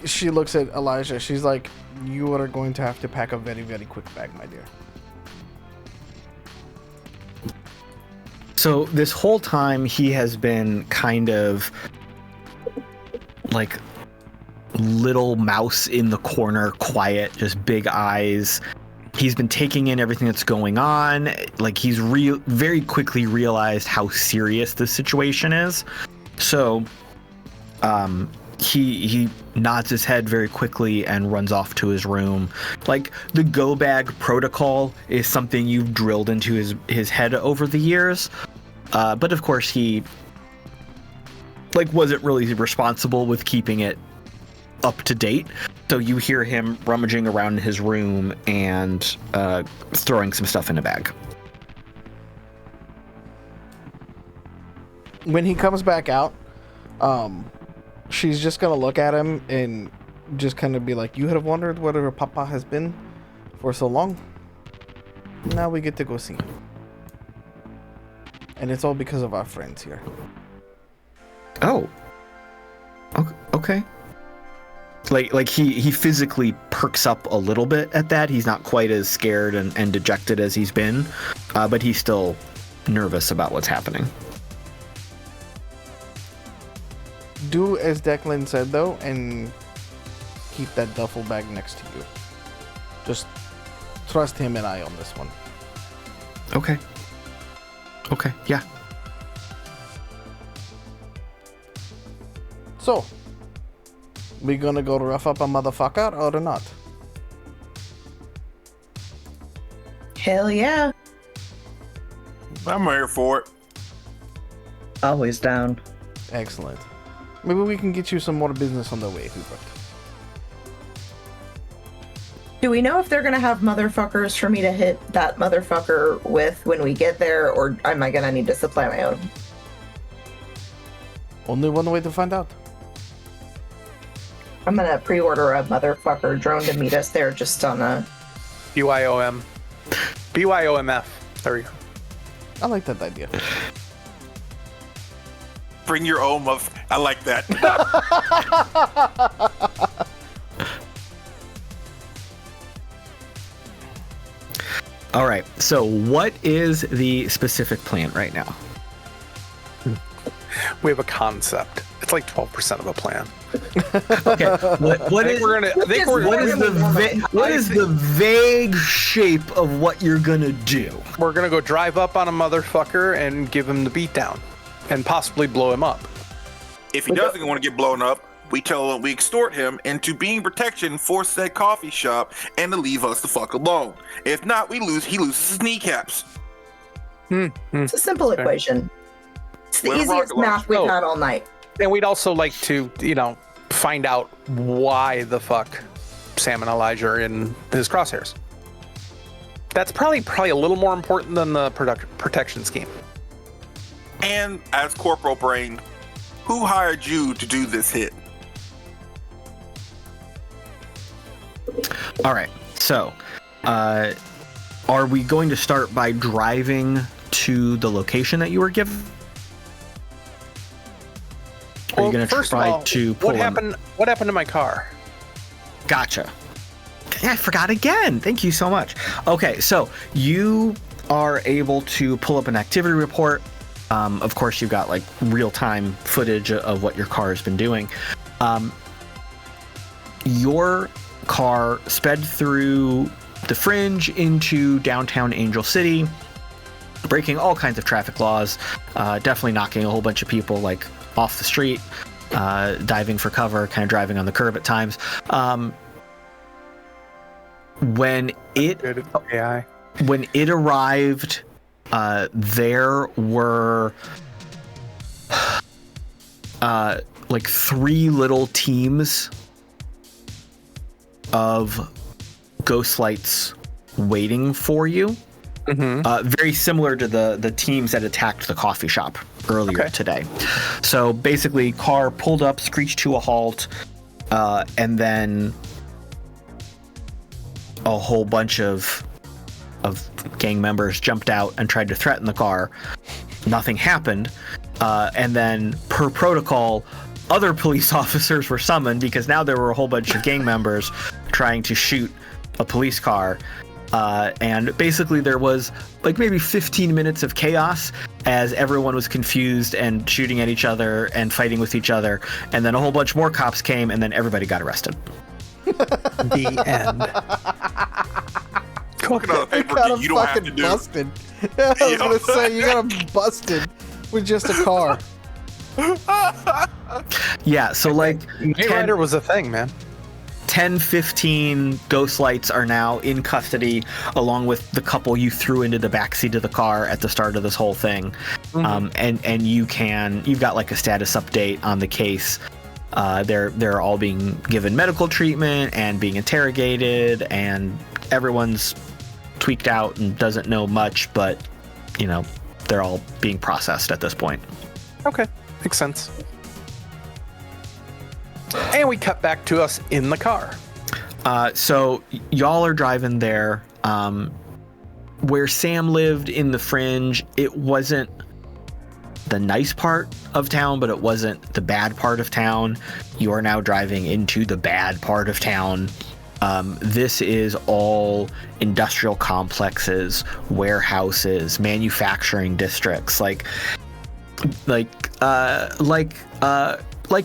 She looks at Elijah. She's like, you are going to have to pack a very, very quick bag, my dear. So this whole time he has been kind of like little mouse in the corner, quiet, just big eyes. He's been taking in everything that's going on. Like he's very quickly realized how serious this situation is. So he nods his head very quickly and runs off to his room. Like the go bag protocol is something you've drilled into his head over the years. But of course he wasn't really responsible with keeping it up to date. So you hear him rummaging around in his room and throwing some stuff in a bag. When he comes back out, she's just gonna look at him and just kind of be like, you have wondered where her papa has been for so long? Now we get to go see him. And it's all because of our friends here. Oh. Okay. Like he physically perks up a little bit at that. He's not quite as scared and dejected as he's been, but he's still nervous about what's happening. Do as Declan said, though, and keep that duffel bag next to you. Just trust him and I on this one. Okay, yeah. So, we gonna go rough up a motherfucker or not? Hell yeah. I'm here for it. Always down. Excellent. Maybe we can get you some more business on the way, Hubert. Do we know if they're gonna have motherfuckers for me to hit that motherfucker with when we get there, or am I gonna need to supply my own? Only one way to find out. I'm gonna pre-order a motherfucker drone to meet us there just on a... BYOM. BYOMF. There we go. I like that idea. Bring your own muff. I like that. All right. So, what is the specific plan right now? We have a concept. It's like 12% of a plan. Okay. What is the vague shape of what you're gonna do? We're gonna go drive up on a motherfucker and give him the beatdown, and possibly blow him up. If he doesn't want to get blown up, we tell him we extort him into being protection for said coffee shop and to leave us the fuck alone. If not, he loses his kneecaps. It's a simple equation. It's the Well, easiest rocket math we've launcher. had all night. And we'd also like to, find out why the fuck Sam and Elijah are in his crosshairs. That's probably a little more important than the protection scheme. And as Corporal Brain, who hired you to do this hit? All right. So, are we going to start by driving to the location that you were given? Or are you going to first try of all, to pull what him? happened? What happened to my car? Gotcha. I forgot again. Thank you so much. Okay, so you are able to pull up an activity report. Of course, you've got like real-time footage of what your car has been doing. Your car sped through the fringe into downtown Angel City, breaking all kinds of traffic laws, definitely knocking a whole bunch of people like off the street, diving for cover, kind of driving on the curb at times. When it arrived, there were like 3 little teams of ghost lights waiting for you. Very similar to the teams that attacked the coffee shop earlier today. So basically, car pulled up, screeched to a halt, and then a whole bunch of gang members jumped out and tried to threaten the car. Nothing happened, and then per protocol, other police officers were summoned because now there were a whole bunch of gang members trying to shoot a police car. And basically there was like maybe 15 minutes of chaos as everyone was confused and shooting at each other and fighting with each other. And then a whole bunch more cops came and then everybody got arrested. The end. Look at all the paperwork you don't have to do. Busted. I was gonna say you got him busted with just a car. Yeah, so like Night Rider was a thing, man. 10-15 ghost lights are now in custody, along with the couple you threw into the backseat of the car at the start of this whole thing. And you've got like a status update on the case. They're all being given medical treatment and being interrogated, and everyone's tweaked out and doesn't know much, but they're all being processed at this point. Okay, makes sense. And we cut back to us in the car. So y'all are driving there. Where Sam lived in the fringe, it wasn't the nice part of town, but it wasn't the bad part of town. You are now driving into the bad part of town. This is all industrial complexes, warehouses, manufacturing districts, like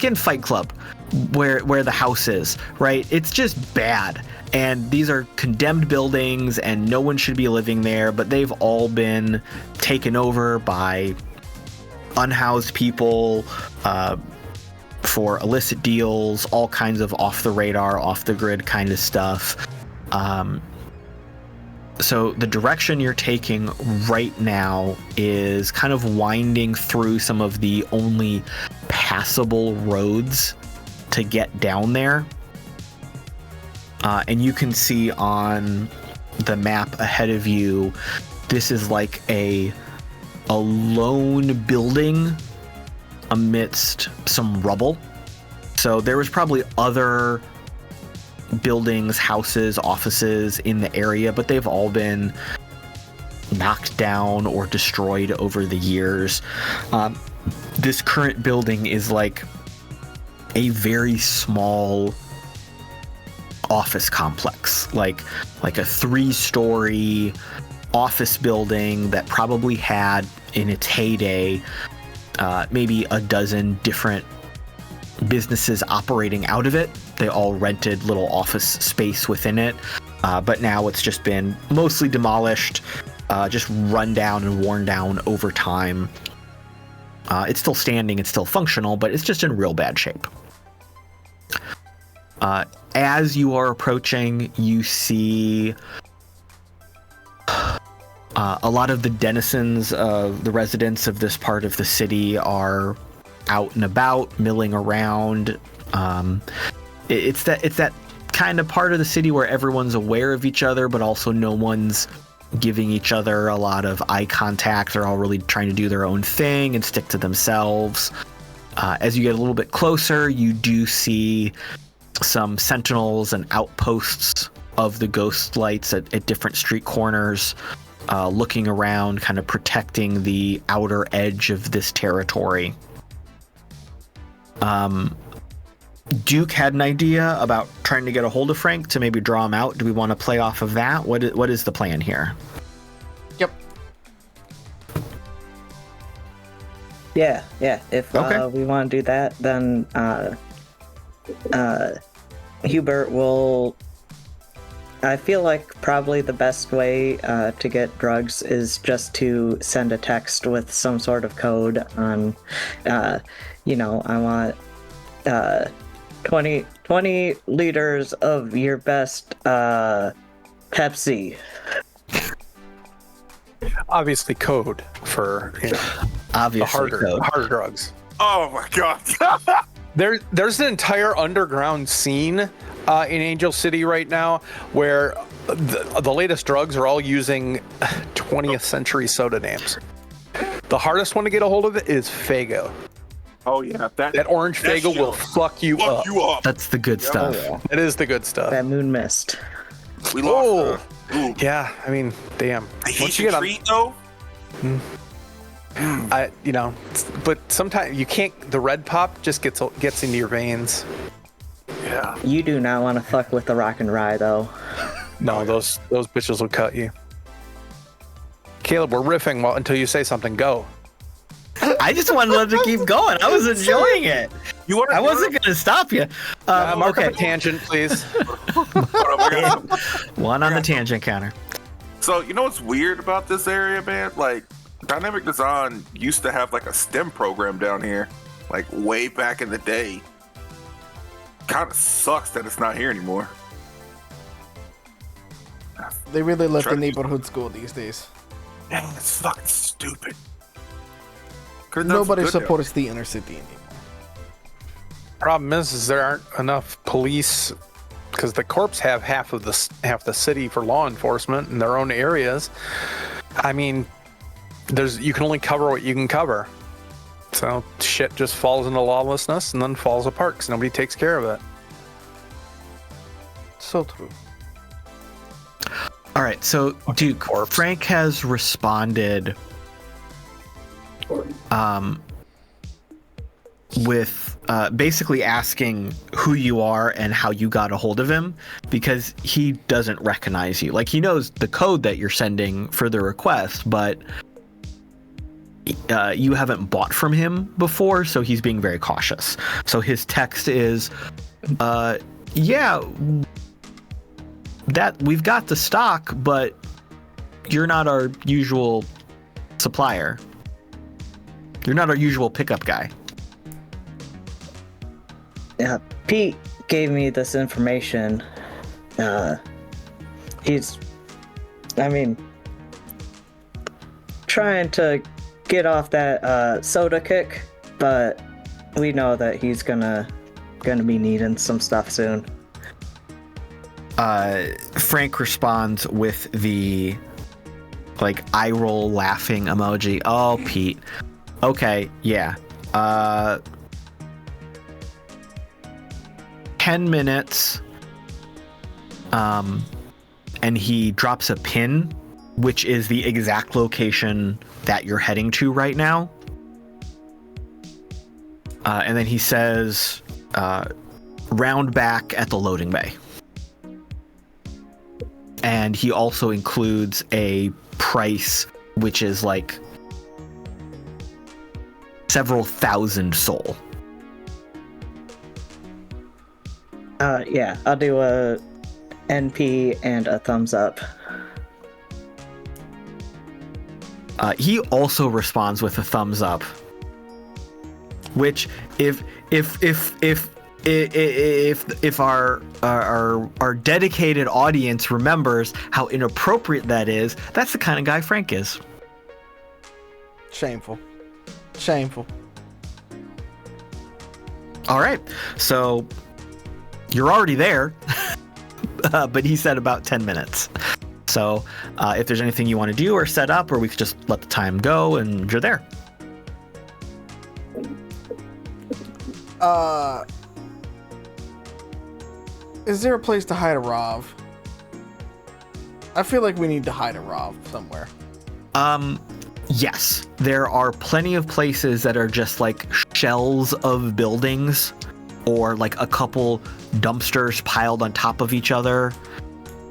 in Fight Club, where the house is, right? It's just bad. And these are condemned buildings and no one should be living there, but they've all been taken over by unhoused people for illicit deals, all kinds of off the radar, off the grid kind of stuff. So the direction you're taking right now is kind of winding through some of the only passable roads to get down there. And you can see on the map ahead of you, this is like a lone building amidst some rubble. So there was probably other buildings, houses, offices in the area, but they've all been knocked down or destroyed over the years. This current building is like a very small office complex, like a 3-story office building that probably had in its heyday maybe a dozen different businesses operating out of it. They all rented little office space within it, but now it's just been mostly demolished, just run down and worn down over time. It's still standing, it's still functional, but it's just in real bad shape. As you are approaching, you see a lot of the denizens of the residents of this part of the city are out and about, milling around. It's that kind of part of the city where everyone's aware of each other, but also no one's giving each other a lot of eye contact. They're all really trying to do their own thing and stick to themselves. As you get a little bit closer, you do see some sentinels and outposts of the ghost lights at different street corners, looking around, kind of protecting the outer edge of this territory. Duke had an idea about trying to get a hold of Frank to maybe draw him out. Do we want to play off of that? What is the plan here? Yep. Yeah. If Okay. we want to do that, then Hubert will. I feel like probably the best way to get drugs is just to send a text with some sort of code on, I want 20 liters of your best Pepsi. Obviously, code for the Obviously, code. harder drugs. Oh my god. There's an entire underground scene in Angel City right now where the latest drugs are all using 20th century soda names. The hardest one to get a hold of it is Faygo. Oh yeah, That orange Faygo will fuck you up. That's the good stuff. It is the good stuff. That moon mist. We lost. Ooh. Yeah, I mean, damn. The Once you Haitian get treat though. but sometimes you can't. The red pop just gets into your veins. Yeah. You do not want to fuck with the rock and rye, though. No, those bitches will cut you. Caleb, we're riffing until you say something. Go. I just wanted them to keep going. I was enjoying it. I wasn't going to stop you. Mark okay. up a tangent, please. One on the tangent counter. So you know what's weird about this area, man? Like Dynamic Design used to have like a STEM program down here, like way back in the day. Kind of sucks that it's not here anymore. They really left the neighborhood school these days. Dang, it's fucking stupid. Could've done some Nobody good supports the inner city anymore. Problem is there aren't enough police because the corps have half the city for law enforcement in their own areas. I mean, you can only cover what you can cover. So shit just falls into lawlessness and then falls apart because nobody takes care of it. So true. All right, so Duke, Frank has responded with basically asking who you are and how you got a hold of him, because he doesn't recognize you. Like, he knows the code that you're sending for the request, but you haven't bought from him before, so he's being very cautious. So his text is, yeah, that we've got the stock, but you're not our usual supplier. You're not our usual pickup guy. Yeah, Pete gave me this information. He's I mean, trying to get off that soda kick, but we know that he's gonna be needing some stuff soon. Frank responds with the eye roll laughing emoji. Oh, Pete. Okay, yeah. 10 minutes. And he drops a pin, which is the exact location that you're heading to right now. And then he says, round back at the loading bay. And he also includes a price, which is several thousand soul. Yeah, I'll do a NP and a thumbs up. He also responds with a thumbs up, which if our dedicated audience remembers how inappropriate that is, that's the kind of guy Frank is. Shameful. All right, so you're already there, but he said about 10 minutes. So if there's anything you want to do or set up, or we could just let the time go and you're there. Is there a place to hide a Rav? I feel like we need to hide a Rav somewhere. Yes, there are plenty of places that are just shells of buildings, or a couple dumpsters piled on top of each other,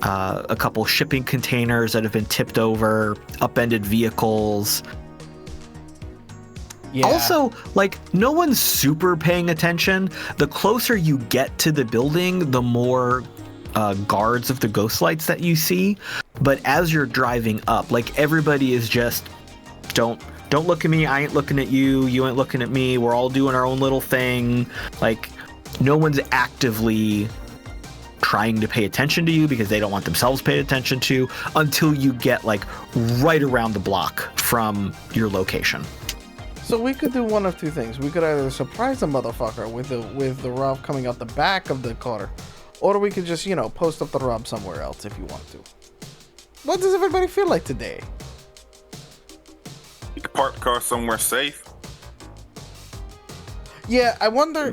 a couple shipping containers that have been tipped over, upended vehicles. Yeah. Also, no one's super paying attention. The closer you get to the building, the more guards of the ghost lights that you see. But as you're driving up, everybody is just, don't look at me, I ain't looking at you, you ain't looking at me, we're all doing our own little thing. No one's actively trying to pay attention to you because they don't want themselves paid attention to until you get right around the block from your location. So we could do one of two things. We could either surprise the motherfucker with the Rav coming out the back of the car, or we could just, post up the Rav somewhere else if you want to. What does everybody feel like today? You could park the car somewhere safe. Yeah, I wonder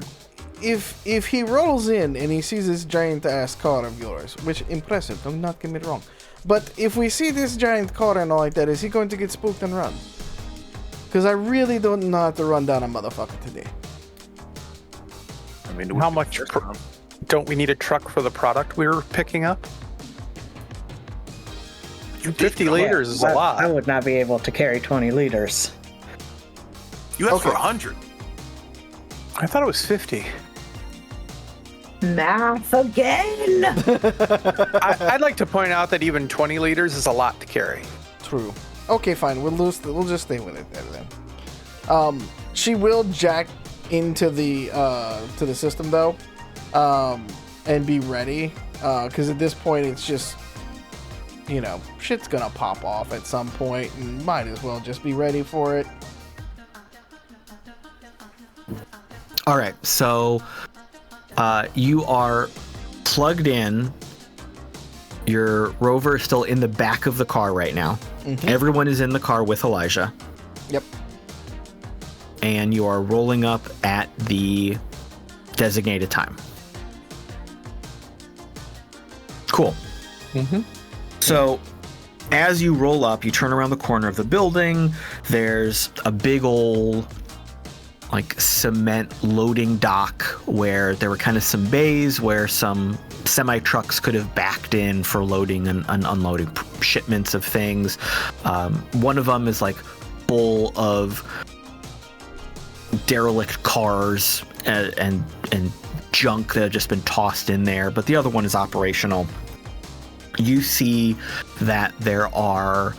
if he rolls in and he sees this giant ass car of yours, which impressive, do not get me wrong. But if we see this giant car and all like that, is he going to get spooked and run? Because I really don't know how to run down a motherfucker today. I mean, how much? Don't we need a truck for the product we were picking up? 50 liters is a lot. I would not be able to carry 20 liters. You asked for 100. I thought it was 50. Math again. I'd like to point out that even 20 liters is a lot to carry. True. Okay, fine. We'll just stay with it then. She will jack into the to the system though, and be ready. Because at this point, it's just, shit's gonna pop off at some point, and might as well just be ready for it. All right, so you are plugged in. Your rover is still in the back of the car right now. Mm-hmm. Everyone is in the car with Elijah. Yep. And you are rolling up at the designated time. Cool. Mm-hmm. So as you roll up, you turn around the corner of the building. There's a big old cement loading dock where there were kind of some bays where some semi trucks could have backed in for loading and unloading shipments of things. One of them is full of derelict cars and junk that had just been tossed in there, but the other one is operational. You see that there are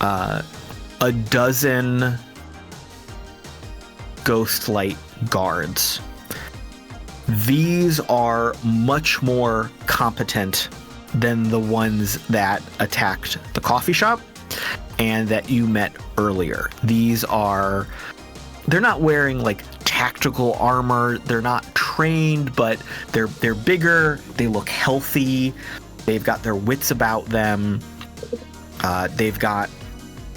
a dozen ghost light guards. These are much more competent than the ones that attacked the coffee shop and that you met earlier. They're not wearing like tactical armor. They're not trained, but they're bigger. They look healthy. They've got their wits about them. They've got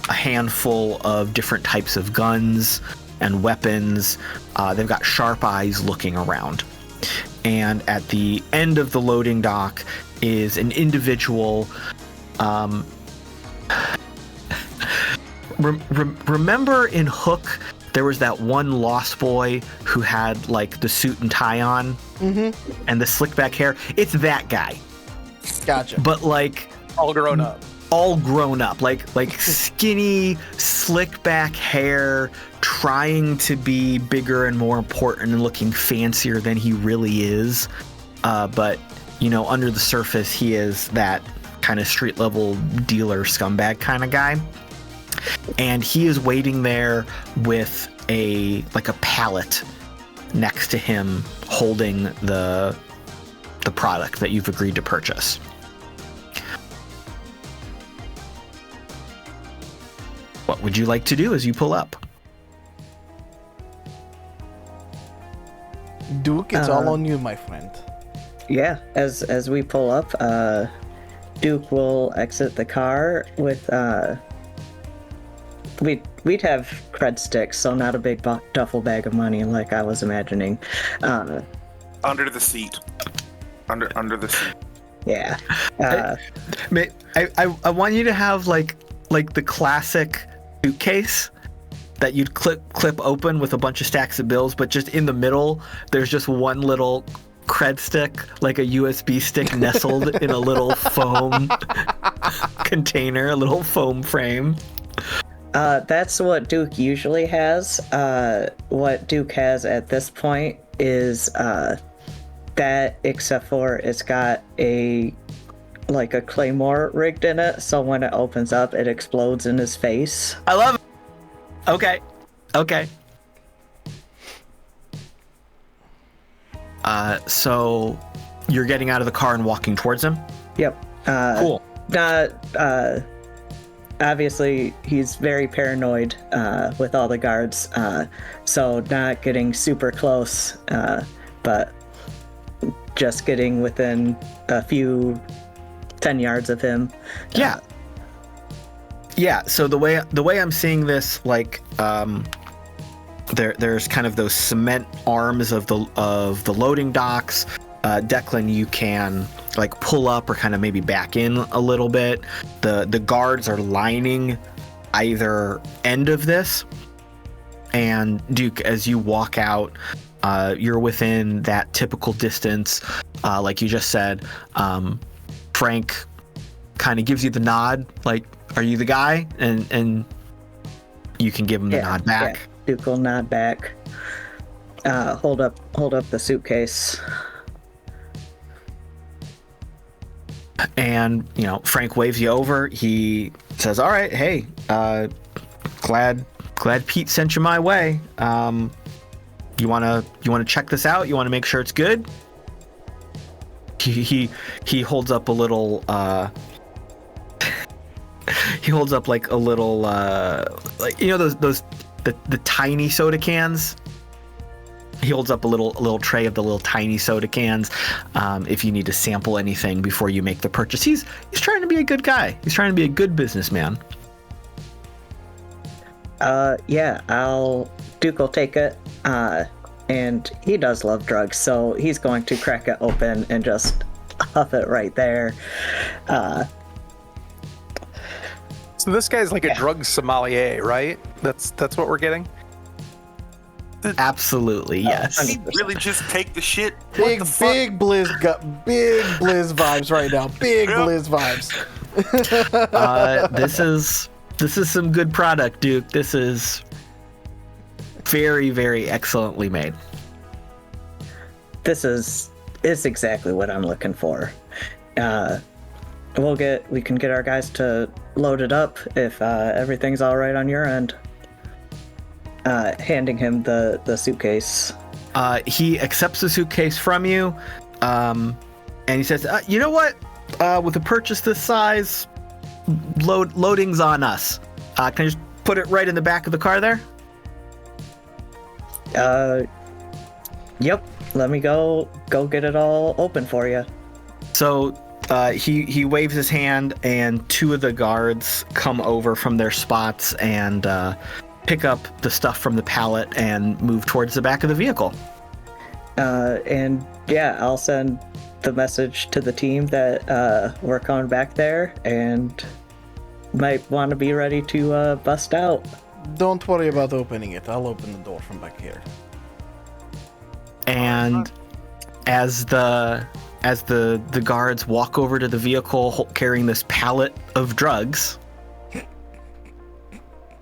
a handful of different types of guns and weapons. They've got sharp eyes looking around. And at the end of the loading dock is an individual. Remember in Hook, there was that one lost boy who had like the suit and tie on and the slick back hair? It's that guy. Gotcha. But like All grown up. like skinny, slick back hair, trying to be bigger and more important and looking fancier than he really is. But, you know, under the surface, he is that kind of street level dealer scumbag kind of guy. And he is waiting there with a pallet next to him holding the product that you've agreed to purchase. What would you like to do as you pull up? Duke, it's all on you, my friend. Yeah, as we pull up, Duke will exit the car with we'd have cred sticks, so not a big duffel bag of money like I was imagining. Under the seat. Under the seat. Yeah. I want you to have like the classic suitcase that you'd clip open with a bunch of stacks of bills, but just in the middle there's just one little cred stick, like a USB stick nestled in a little foam container, a little foam frame. That's what Duke usually has. What Duke has at this point is that, except for it's got a claymore rigged in it, so when it opens up, it explodes in his face. I love it. Okay. So you're getting out of the car and walking towards him? Yep. Cool. Obviously, he's very paranoid with all the guards, so not getting super close, but just getting within a few 10 yards of him. Yeah, so the way I'm seeing this, like, there's kind of those cement arms of the loading docks. Declan, you can like pull up or kind of maybe back in a little bit. The guards are lining either end of this, and Duke, as you walk out, you're within that typical distance, like you just said. Frank kind of gives you the nod, like, are you the guy? And you can give him the nod back. Yeah. Duke will nod back. Hold up the suitcase. And, you know, Frank waves you over. He says, all right, hey, glad Pete sent you my way. You wanna check this out? You wanna make sure it's good? He holds up a little he holds up like a little like, you know, those the tiny soda cans. He holds up a little tray of the little tiny soda cans. If you need to sample anything before you make the purchase, he's trying to be a good guy. He's trying to be a good businessman. Yeah, Duke will take it. And he does love drugs, so he's going to crack it open and just huff it right there. So this guy's like a drug sommelier, right? That's what we're getting? Absolutely, yes. He really just take the shit. Big Blizz vibes right now. Big Blizz vibes. This is some good product, Duke. This is very, very excellently made. It's exactly what I'm looking for. We can get our guys to load it up if everything's all right on your end. Handing him the suitcase. He accepts the suitcase from you, and he says, you know what? with a purchase this size, loading's on us. Can I just put it right in the back of the car there? Yep. Let me go get it all open for you. So he waves his hand, and two of the guards come over from their spots and pick up the stuff from the pallet and move towards the back of the vehicle. And yeah, I'll send the message to the team that we're coming back there and might want to be ready to bust out. Don't worry about opening it. I'll open the door from back here. And as the guards walk over to the vehicle carrying this pallet of drugs,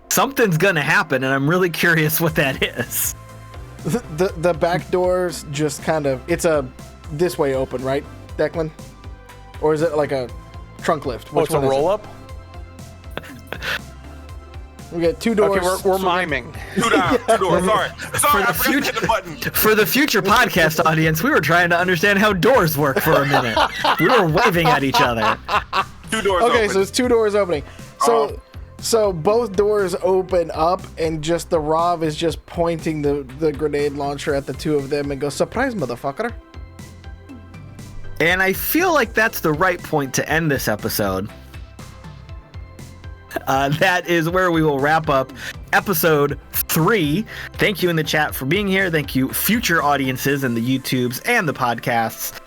something's gonna happen, and I'm really curious what that is. The back doors just kind of, it's a this way open, right, Declan? Or is it like a trunk lift? It's a roll up? We got two doors. Okay, we're miming. Two doors. Sorry, I forgot to hit the button. For the future podcast audience, we were trying to understand how doors work for a minute. We were waving at each other. Two doors Okay, open. so it's two doors opening. So both doors open up, and just the Rav is just pointing the grenade launcher at the two of them and goes, "Surprise, motherfucker!" And I feel like that's the right point to end this episode. That is where we will wrap up episode 3. Thank you in the chat for being here. Thank you, future audiences in the YouTubes and the podcasts.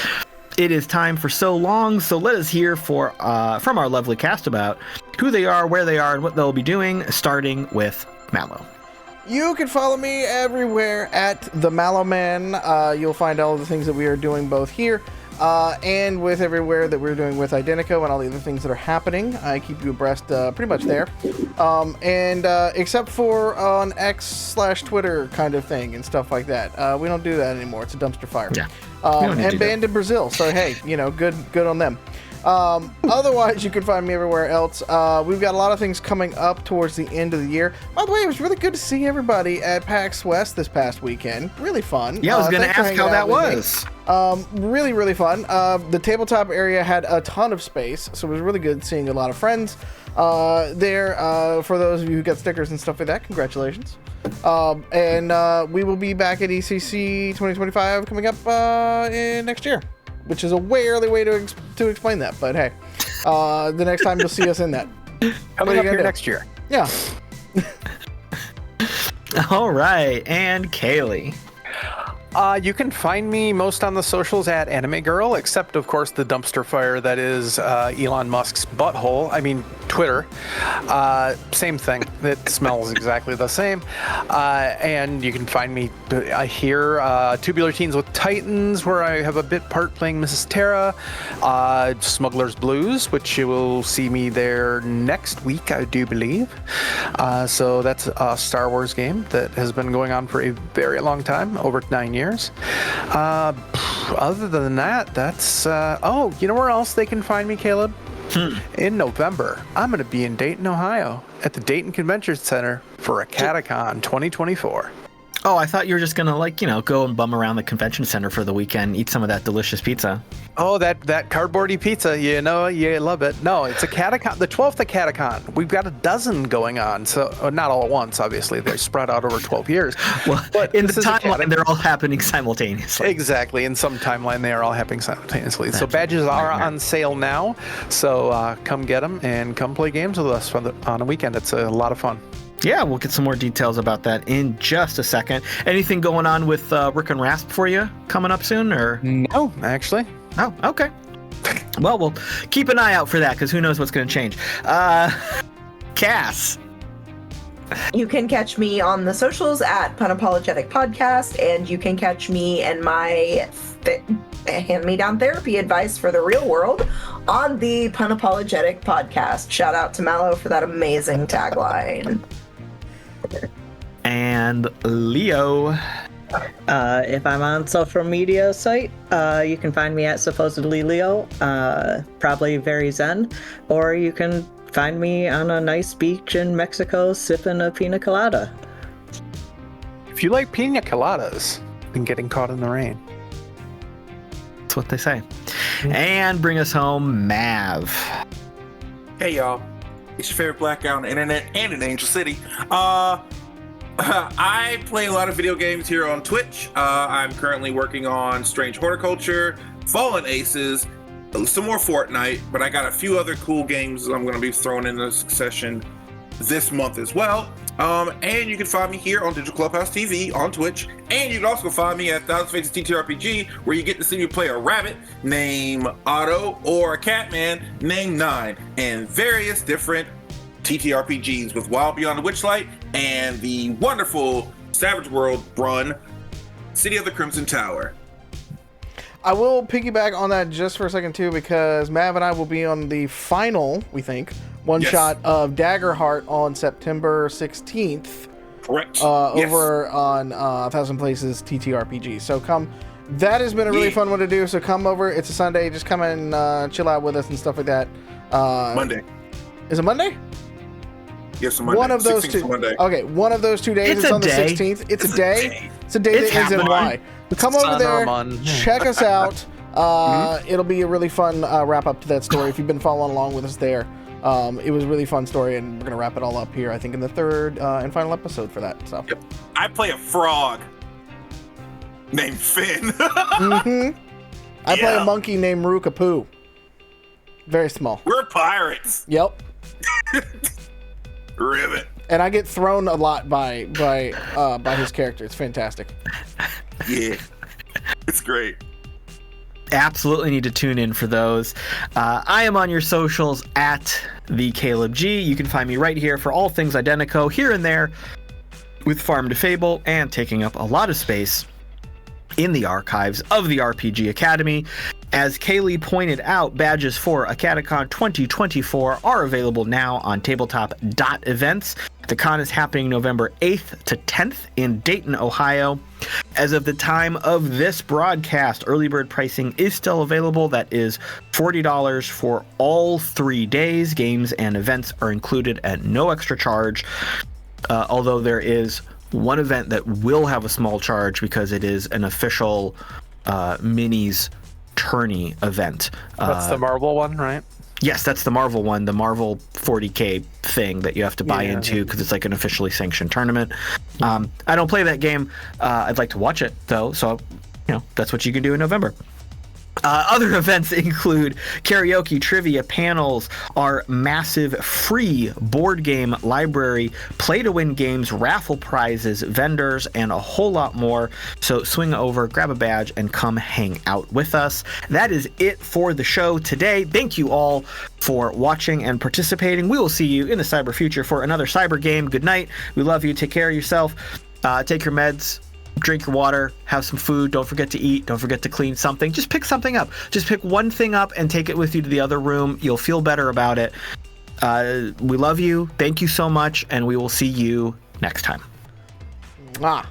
It is time for So Long, so let us hear from our lovely cast about who they are, where they are, and what they'll be doing, starting with Mallo. You can follow me everywhere at the Mallo Man. You'll find all of the things that we are doing both here and with everywhere that we're doing with Identico and all the other things that are happening. I keep you abreast pretty much there. And except for on X/Twitter kind of thing and stuff like that. We don't do that anymore. It's a dumpster fire. Yeah. And banned in Brazil. So, hey, good on them. Otherwise, you can find me everywhere else. We've got a lot of things coming up towards the end of the year. By the way, it was really good to see everybody at PAX West this past weekend. Really fun. Yeah, I was going to ask how that was. Really, really fun. The tabletop area had a ton of space, so it was really good seeing a lot of friends there. For those of you who got stickers and stuff like that, congratulations. And we will be back at ECC 2025 coming up in next year, which is a way early way to explain that. But hey, the next time you'll see us in that. Coming up here next year. Yeah. All right, and Kaylee. You can find me most on the socials at Anime Girl, except of course the dumpster fire that is Elon Musk's butthole. I mean Twitter. Same thing. It smells exactly the same. And you can find me here, Tubular Teens with Titans, where I have a bit part playing Mrs. Terra. Smuggler's Blues, which you will see me there next week, I do believe. So that's a Star Wars game that has been going on for a very long time, over 9 years. Other than that, that's you know where else they can find me, Caleb? In November, I'm going to be in Dayton, Ohio at the Dayton Convention Center for a Catacon 2024. Oh, I thought you were just going to go and bum around the convention center for the weekend, eat some of that delicious pizza. Oh, that cardboardy pizza, you love it. No, it's a Catacon, the 12th of Catacon. We've got a dozen going on, so not all at once, obviously. They're spread out over 12 years. Well, but in the timeline, they're all happening simultaneously. Exactly. In some timeline, they are all happening simultaneously. So badges are on sale now, so come get them and come play games with us on a weekend. It's a lot of fun. Yeah, we'll get some more details about that in just a second. Anything going on with Rick and Rasp for you coming up soon, or? No, actually. Oh, okay. Well, we'll keep an eye out for that, because who knows what's going to change. Cass. You can catch me on the socials at punapologeticpodcast, and you can catch me and my hand-me-down therapy advice for the real world on the Punapologetic Podcast. Shout out to Mallo for that amazing tagline. And Leo. If I'm on social media site, you can find me at supposedly Leo, probably very zen, or you can find me on a nice beach in Mexico sipping a pina colada. If you like pina coladas, then getting caught in the rain. That's what they say. And bring us home, Mav. Hey y'all, it's your favorite black guy on the internet and in Angel City. I play a lot of video games here on Twitch. I'm currently working on Strange Horticulture, Fallen Aces, some more Fortnite, but I got a few other cool games I'm going to be throwing into succession this month as well. And you can find me here on Digital Clubhouse TV on Twitch, and you can also find me at Thousand Faces TTRPG, where you get to see me play a rabbit named Otto or a Catman named Nine, and various different TTRPGs with Wild Beyond the Witchlight and the wonderful Savage World run City of the Crimson Tower. I will piggyback on that just for a second too, because Mav and I will be on the final, we think, one shot of Daggerheart on September 16th. Correct. Over on 1000 Places TTRPG. So come. That has been a really fun one to do. So come over. It's a Sunday. Just come and chill out with us and stuff like that. Monday. Is it Monday? Yes, Monday. One of those two. Monday. Okay, one of those 2 days. It's on the 16th. It's a day. It's a day that ends in Y. Come over there. Check us out. It'll be a really fun wrap up to that story if you've been following along with us there. It was a really fun story, and we're gonna wrap it all up here, I think, in the third and final episode for that. So, yep. I play a frog named Finn. I play a monkey named Rukapu. Very small. We're pirates. Yep. Ribbit. And I get thrown a lot by his character. It's fantastic. Yeah, it's great. Absolutely need to tune in for those. I am on your socials at the Caleb G. You can find me right here for all things Identico, here and there, with Farm to Fable and taking up a lot of space in the archives of the RPG Academy. As Kaylee pointed out, badges for Acadecon 2024 are available now on tabletop.events. The con is happening November 8th to 10th in Dayton, Ohio. As of the time of this broadcast, early bird pricing is still available. That is $40 for all 3 days. Games and events are included at no extra charge, although there is one event that will have a small charge because it is an official minis tourney event. That's the Marvel one, right? Yes, that's the Marvel one, the Marvel 40K thing that you have to buy into because it's like an officially sanctioned tournament. I don't play that game. I'd like to watch it though, so that's what you can do in November. Other events include karaoke, trivia, panels, our massive free board game library, play-to-win games, raffle prizes, vendors, and a whole lot more. So swing over, grab a badge, and come hang out with us. That is it for the show today. Thank you all for watching and participating. We will see you in the cyber future for another cyber game. Good night. We love you. Take care of yourself. Take your meds. Drink your water, have some food, don't forget to eat, don't forget to clean something. Just pick something up. Just pick one thing up and take it with you to the other room. You'll feel better about it. We love you. Thank you so much, and we will see you next time. Mwah.